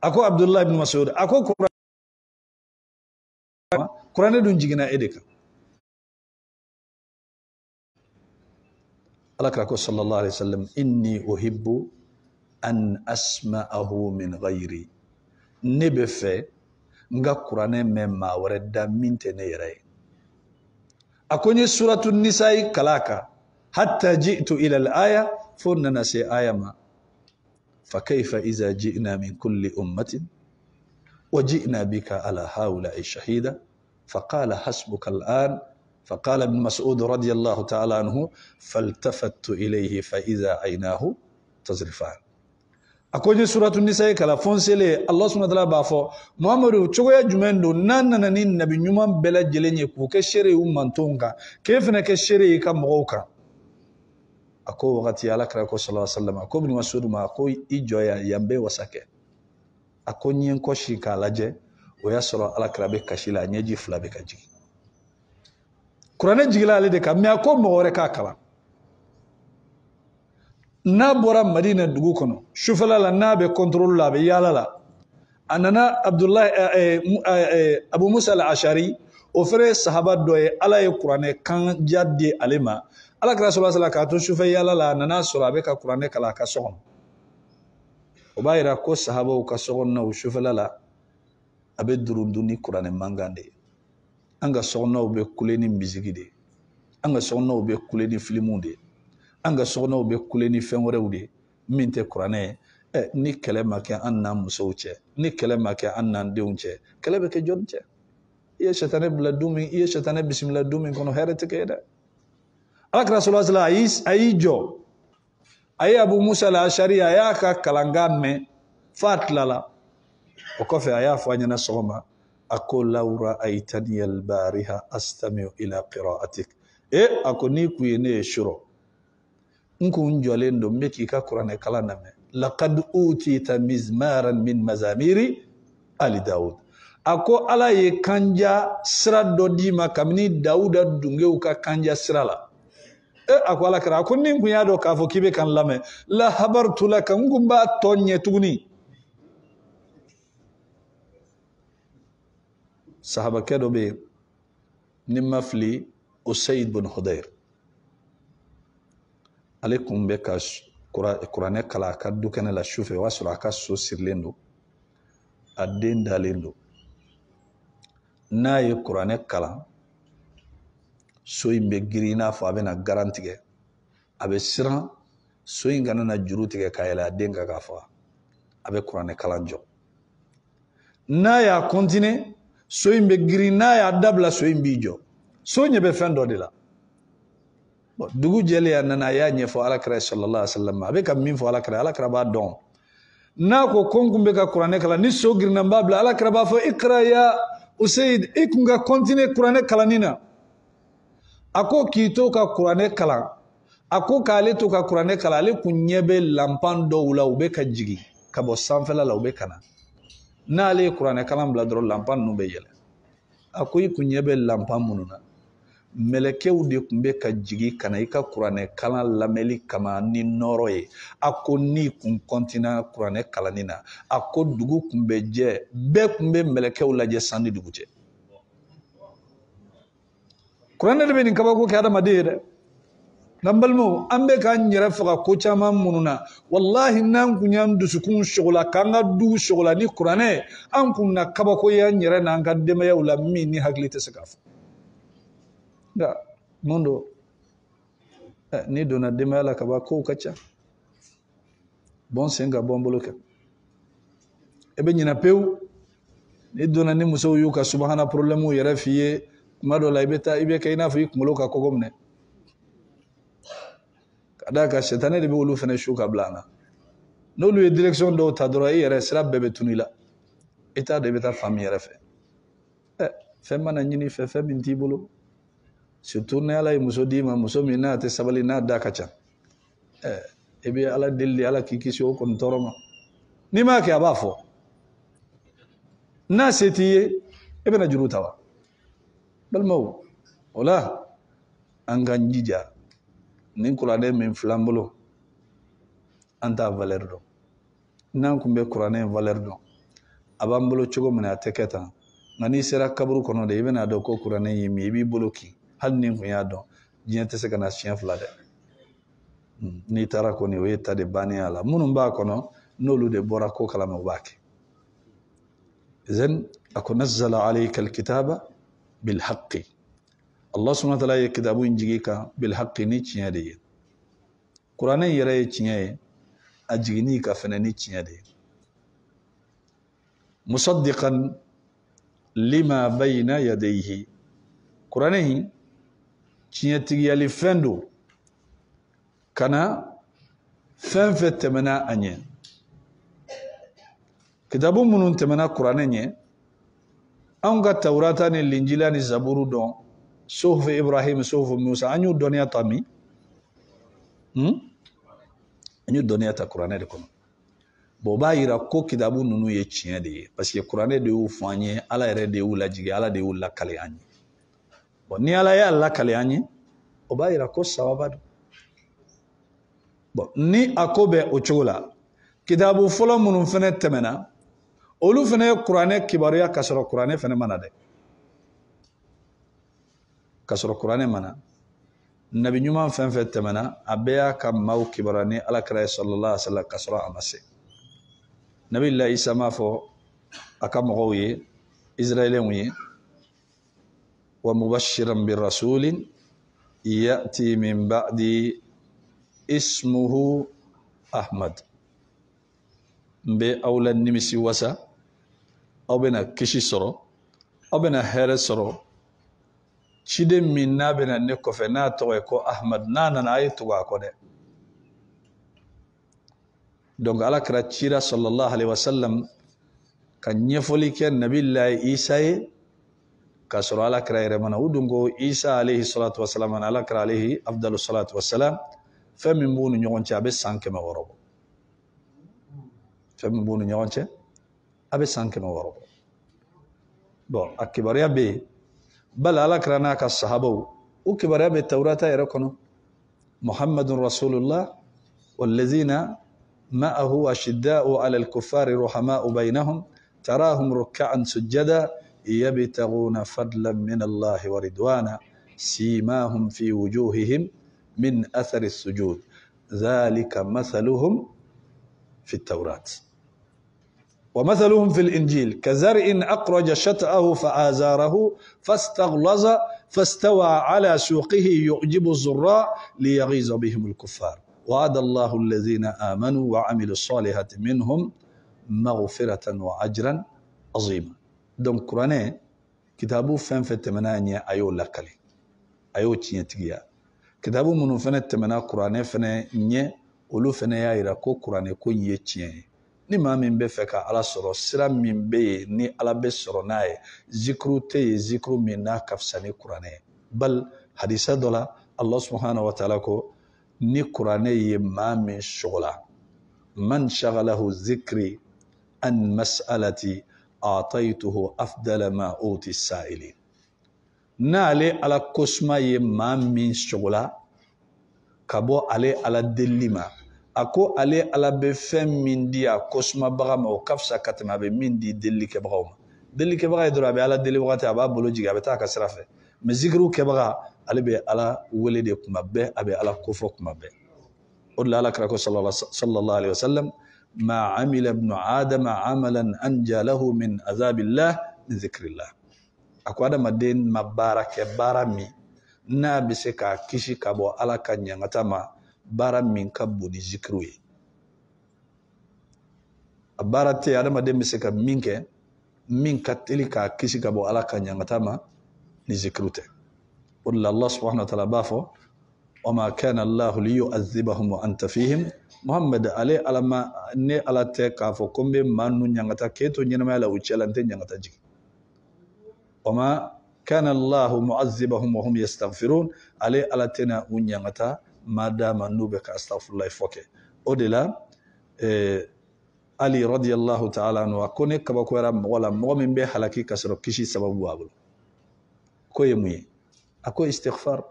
ako Abdullah ibn Mas'ud ako qur'anai dun jigina edeka ala kraka sallallahu alaihi wasallam inni uhibbu an asma'ahu min ghayri nebe fe nga qur'ane me ma wore da minte ne yere akonye suratul nisa'i kalaka hatta ji'tu ila al-aya funna si ayama fa kayfa idha ji'na min kulli ummatin wa ji'na bika ala haula'i shahida فقال حسبك الآن فقال ابن مسعود رضي الله تعالى عنه فالتفت إليه فإذا عيناه تزرفان akonye suratul nisa kala fonsele Allah subhanahu wa ta'ala ba fo Muhammadu chogoya jumendo nanana ni nabi nyuma bela jelenye ku ke shere umantonga ke fena ke shere ka mogoka ako wakati ala kra ko sallallahu alaihi wasallam ako ibn Mas'ud ma ko ijoya yambe wasake akonye ko shika laje o yasra ala kra be kashila nyeji fula be kaji Qur'an jigila ale de kam mi ako mogore ka kala na bora Madina dugu kono shufala la na be control la be yala la anana Abdullah Abu Musa al-Ashari o frère sahaba doye ala ye Qur'an kan jaddi alema ala kra sallallahu alaihi wasallam ka to shufa yala la nana sura be ka Qur'an kala ka sogon o bayira ko sahaba o ka sogon na o shufala la abe durunduni Qur'an mangande anga sogon o be kuleni musique de anga sogon o be kuleni filmu de anga sogno be kuleni fenwore de minte qur'ane ni kelema ke anna musouche ni kelema ke anna deunche kelebe ke jonche ye shatane bla dumi ye shatane bismillah dumi kono herete ke da alak rasulullah sallallahu alaihi wasallam ayijo ay Abu Musa al-Ashari ya ka kalangame fatlala o kofe aya fanya na soma aqul laura aitani al-bariha astami'u ila qira'atik akoni kuyene shuro nkun jolendo meki ka Qur'an kala name laqad utita mizmaran min mazamiri ali Daud ako ala ye kanja sira do dima kamini Dauda dungeu ka kanja sira la ako ala kara ko nin kun ya do ka fo kibe kan lame la habartu laka ngumba tonye tuguni sahaba kedo be nimma fli Usayd bin Hudayr alaikum be ka Qur'an kala ka dukene la shufe wasura ka so sirlendo adden dalendo na ye Qur'an kala so imbe girina fo abena garantige abe siran so ingana na jurutige kayela adden ga fa abe Qur'an kala jo na ya continue so imbe girina ya dabla so imbijo so nyebe fendo de la dugu jele ya nana ya nyefo alakra sallallahu alaihi wasallam abe kam min fo alakra ba don na ko konkumbe ka Qur'an kala ni so girna babla alakra ba fo ikra ya Usayd ikunga continue Qur'an kala nina ako kito ka Qur'an kala ako kale to ka Qur'an kala le kunyebe lampan do wula ube ka jigi ka bo sanfela la ube kana na le Qur'an kala bla dro lampan no be yele ako kunyebe lampan mununa melekew de kumbe ka jigi kana ika Qur'an kala lameli kama ni noro ye ako ni kun kontina Qur'an kala nina ako dugu kumbe je be kumbe melekew laje sandi dugu je Qur'an de ben kaba ko kada madede nambalmo ambe kan nyira faga ko chama mununa wallahi nan kunyam dusukun shugula kanga du shugula ni Qur'an an kunna kaba ko ya nyira nan ga de mayawla mi ni haglite sakafu da mondo ni dona demala kaba ko kacha bon senga bon boloka ebe nyina pew ni dona ni muso yuka subhana problème yere fiye mado la ibe kayna fi kumulo ka kogomne kada ka shetane de be wolu fene shuka blana no lu direction do ta doro yere sira bebe tunila eta de beta fami yere fe fe mana nyini fe min tibolo surtout ne ala muso dima muso mina te sabali na da kacha ebe ala delli ala kikisi o kon toroma ni ma ke abafo na setiye ebe na juru tawa bal maw wala angan jija nin kurane min flambolo anta valeur do nan kumbe kurane valeur do abambolo chogo mena teketa ngani sera kaburu kono de ebe na do ko kurane yimi ibi boloki hal nin kunya do jinte se kana chien flade ni tara ko ni weta de bani ala munum ba kono nolu de bora ko kala mabake idan akunazzala alayka alkitaba bilhaqqi Allah subhanahu wa ta'ala ye kitabu injigika bilhaqqi ni tinyade Qur'an yere tinyade ajigini ka fana ni tinyade musaddiqan lima bayna yadayhi Qur'an tinyati yali fendo kana fenfe temena anye kitabu munun temena Qur'an nye anga Taurata ni Linjila ni Zaburu don suhuf Ibrahim suhuf Musa anyu donia tami anyu donia ta Qur'an de kono boba yira ko kitabu nunu ye tiɲɛ de ye parce que Qur'an de y'u fɔ an ye ala yɛrɛ de y'u lajigi ala de y'u lakale an ye bon ni ala y'a lakale an ye o b'a yira ko sababa don bon ni a ko bɛ o cogo la kitabu fɔlɔ minnu fana tɛmɛna olu fana ye Qur'an kibaruya ka sɔrɔ Qur'an fana mana dɛ ka sɔrɔ Qur'an mana nabi ɲuman fɛn fɛn tɛmɛna a bɛɛ y'a ka maaw kibaruya ni alakira ye sallallahu alaihi wa sallam ka sɔrɔ a ma se nabi la Isa m'a fɔ a ka mɔgɔw ye Israɛlɛnw ye wa mubashiran bi rasulin ya'ti min ba'di ismuhu Ahmad mbe aw la nimisi wasa aw bena kisi sɔrɔ aw bena hɛrɛ sɔrɔ ciden min n'a bena ne kɔfɛ n'a tɔgɔ ye ko Ahmad n'a nana a ye tugu a kɔ dɛ donc alakira cira sallallahu alaihi wasallam ka ɲɛfɔli kɛ nabilahi Isa ye ka sɔrɔ alakira yɛrɛ mana u dun ko Isa alayhi salatu wasalam ani alakira alayhi afdalu salatu wasalam fɛn min b'u ni ɲɔgɔn cɛ a bɛ san 100 wɔɔrɔ bɔ fɛn min b'u ni ɲɔgɔn cɛ a bɛ san 100 wɔɔrɔ bɔ bon a kibaruya bɛ yen bali alakira n'a ka sahabaw u kibaruya bɛ Taurata yɛrɛ kɔnɔ Muhammadun rasulullah wallazina معه أشداء على الكفار رحماء بينهم تراهم ركعا سجدا يبتغون فضلا من الله ورضوانا سيماهم في وجوههم من أثر السجود ذلك مثلهم في التوراة ومثلهم في الإنجيل كزرع أخرج شطأه فآزاره فاستغلظ فاستوى على سوقه يعجب الزراع ليغيظ بهم الكفار وعد الله الذين آمنوا وعملوا الصالحات منهم مغفرة وأجرا عظيما donc Qur'an kitabu fɛn fɛn tɛmɛna ɲɛ a y'o lakale a y'o tiɲɛtigiya kitabu minnu fɛnɛ tɛmɛna Qur'an fɛnɛ ɲɛ olu fɛnɛ y'a yira ko Qur'an ko in ye tiɲɛ ye ni maa min bɛ fɛ ka ala sɔrɔ sira min bɛ yen ni ala bɛ sɔrɔ n'a ye zikru tɛ yen zikru min n'a ka fisa ni Qur'an ye bal hadisa dɔ la Allah subhanahu wa ta'ala ko ni Qur'an ye maa min sɔgɔla man shagalahu zikri an mas'alati a'taytuhu afdala ma uti sa'ilin n'ale ala kosuma ye maa min sɔgɔla ka bɔ ale ala deli ma a ko ale ala bɛ fɛn min di a kosumabaga ma o ka fisa ka tɛmɛ a bɛ min di delikɛbagaw ma delikɛbaga ye dɔrɔn a bɛ ala deli wagati a b'a bolo jigin a bɛ taa a ka sira fɛ mais zikiriw kɛbaga ale bɛ ala wele de kuma bɛɛ a bɛ ala kofɔ kuma bɛɛ o de la alakira ko sallallahu alaihi wasallam ma amila ibnu adama amalan anja lahu min azabillah min zikrillah a ko adamaden ma baara kɛ baara min n'a bɛ se k'a kisi ka bɔ ala ka ɲangata ma baara min ka bon ni zikiriw ye a baara tɛ adamaden bɛ se ka min kɛ min ka teli k'a kisi ka bɔ ala ka ɲangata ma ni zikru tɛ o de la Allah subhanahu wa ta'ala b'a fɔ wa ma kana Allahu liyu'adhibahum wa anta fihim Muhammad ale alama ne ala tɛ k'a fɔ ko n bɛ maa ninnu ɲangata k'e to ɲɛnamaya la u cɛ la n tɛ ɲangata jigin wa ma kana Allahu mu'adhibahum wa hum yastaghfirun ale ala tɛna u ɲangata maa dama n'u bɛ ka astaghfirullah fɔ kɛ o de la Ali radiyallahu ta'ala anhu a ko ne kabakoyara mɔgɔ la mɔgɔ min bɛ halaki ka sɔrɔ kisi sababu b'a bolo ko ye mun ye a ko istighfar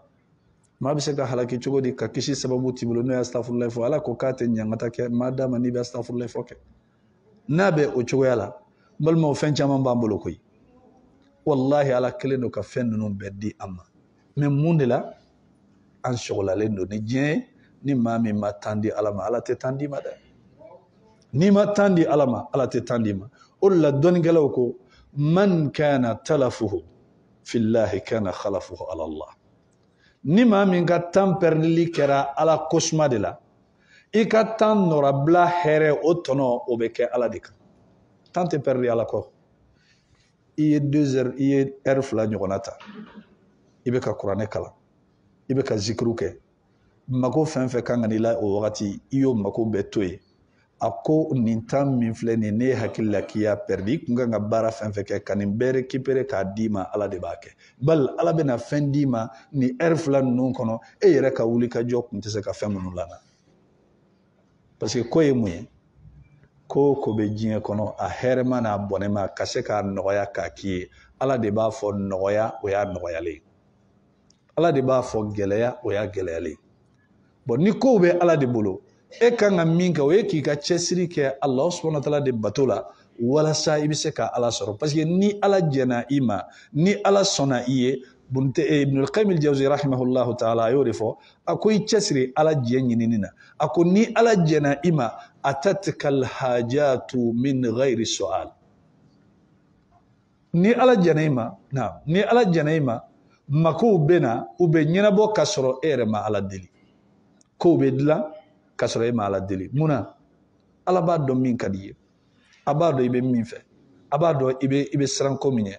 maa bɛ se ka halaki cogo di ka kisi sababu t'i bolo n'o ye astaghfirullah fɔ ala ko k'a tɛ ɲangata kɛ maa dama n'i bɛ astaghfirullah fɔ kɛ n'a bɛ o cogoya la balimaw fɛn caman b'an bolo koyi wallahi ala kelen don ka fɛn ninnu bɛɛ di an ma mais mun de la an sɔgɔlalen don ni diɲɛ ni maa min ma tan di ala ma ala tɛ tan di ma dɛ n'i ma tan di ala ma ala tɛ tan di ma o de la dɔnnikɛlaw ko man kana talafuhu fillahi kana khalafuhu ala Allah ni maa min ka tan pɛrɛnli kɛra ala kosuma de la i ka tan nɔrabila hɛrɛ o tɔnɔ o bɛ kɛ ala de kan tan tɛ pɛrɛnli ala kɔ i ye 2 heures i ye heure 2 ɲɔgɔnna ta i bɛ ka kuranɛ kalan i bɛ ka zikru kɛ mako fɛn fɛn kan ka n'i la o wagati i y'o mako bɛɛ to yen a ko nin tan min filɛ nin ne hakili la k'i y'a pɛrɛdi i kun kan ka baara fɛn fɛn kɛ ka nin bɛɛ récupérer k'a d'i ma ala de b'a kɛ bali ala bɛna fɛn d'i ma ni heure 2 ninnu kɔnɔ e yɛrɛ ka wuli ka jɔ kun tɛ se ka fɛn minnu lana parce que ko ye mun ye ko ko bɛ diɲɛ kɔnɔ a hɛrɛma n'a bɔnɛma ka se k'a nɔgɔya k'a k'i ye ala de b'a fɔ nɔgɔya o y'a nɔgɔyalen ala de b'a fɔ gɛlɛya o y'a gɛlɛyalen bon ni kow bɛ ala de bolo e kan ka min kɛ o ye k'i ka cɛsiri kɛ Allah subhanahu wa ta'ala de bato la walasa i bɛ se ka ala sɔrɔ parce que ni ala jɛna i ma ni ala sɔnna i ye Ibn al-Qayyim al-Jawzi rahimahullahu ta'ala a y'o de fɔ a ko i cɛsiri ala jɛ ɲinini na a ko ni ala jɛna i ma atatkal hajatu min ghairi su'al ni ala jɛna i ma ni ala jɛna i ma makow bɛ na u bɛ ɲɛnabɔ ka sɔrɔ e yɛrɛ ma ala deli kow bɛ dilan ka sɔrɔ e ma ala deli munna ala b'a dɔn min ka di ye a b'a dɔn i bɛ min fɛ a b'a dɔn i bɛ siran ko min ɲɛ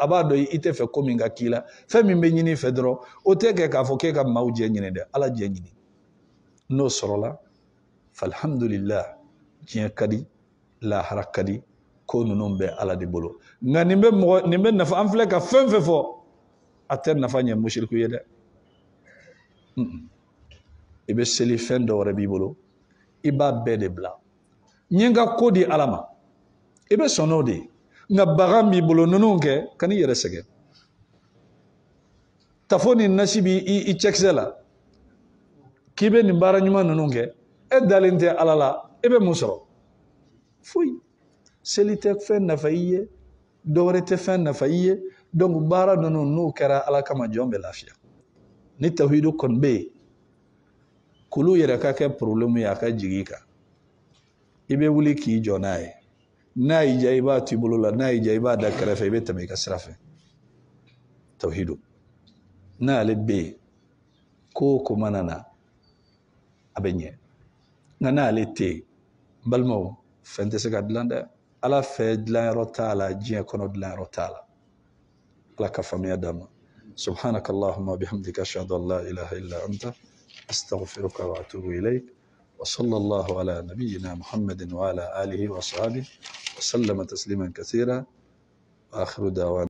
a b'a dɔn i tɛ fɛ ko min ka k'i la fɛn min bɛ ɲini fɛ dɔrɔn o tɛ kɛ k'a fɔ k'e ka maaw jɛ ɲini dɛ ala jɛ ɲini n'o sɔrɔla falhamdulillah diɲɛ ka di lahara ka di ko ninnu bɛ ala de bolo nka nin bɛ nafa an filɛ ka fɛn fɛn fɔ a tɛ nafa ɲɛ mushriku ye dɛ i bɛ seli fɛn dɔ wɛrɛ b'i bolo i b'a bɛɛ de bila n ye n ka ko di ala ma i bɛ sɔn n'o de ye nka bagan b'i bolo ninnu kɛ ka n'i yɛrɛ sɛgɛn tafo ni nasi b'i cɛkisɛ la k'i bɛ nin baara ɲuman ninnu kɛ e dalen tɛ ala la e bɛ mun sɔrɔ foyi seli tɛ fɛn nafa i ye dɔwɛrɛ tɛ fɛn nafa i ye donc baara ninnu n'u kɛra ala kama jɔn bɛ lafiya ni tawhidu kɔni bɛ yen k'olu yɛrɛ ka kɛ problème ye a ka jigin i kan i bɛ wuli k'i jɔ n'a ye n'a y'i diya i b'a to i bolo la n'a y'i diya i b'a da kɛrɛfɛ i bɛ tɛmɛ i ka sira fɛ tawhidu n'ale bɛ yen ko o ko mana na a bɛ ɲɛ nka n'ale tɛ yen balimaw fɛn tɛ se ka dilan dɛ ala fɛ dilanyɔrɔ t'a la diɲɛ kɔnɔ dilanyɔrɔ t'a la ala ka faamuya d'an ma subhanaka allahumma bihamdika ashhadu an la ilaha illa anta astaghfiruka wa atubu ilayk wa sallallahu ala nabiyyina muhammadin wa ala alihi wa sahbihi wa sallama tasliman kathira wa akhiru da'wana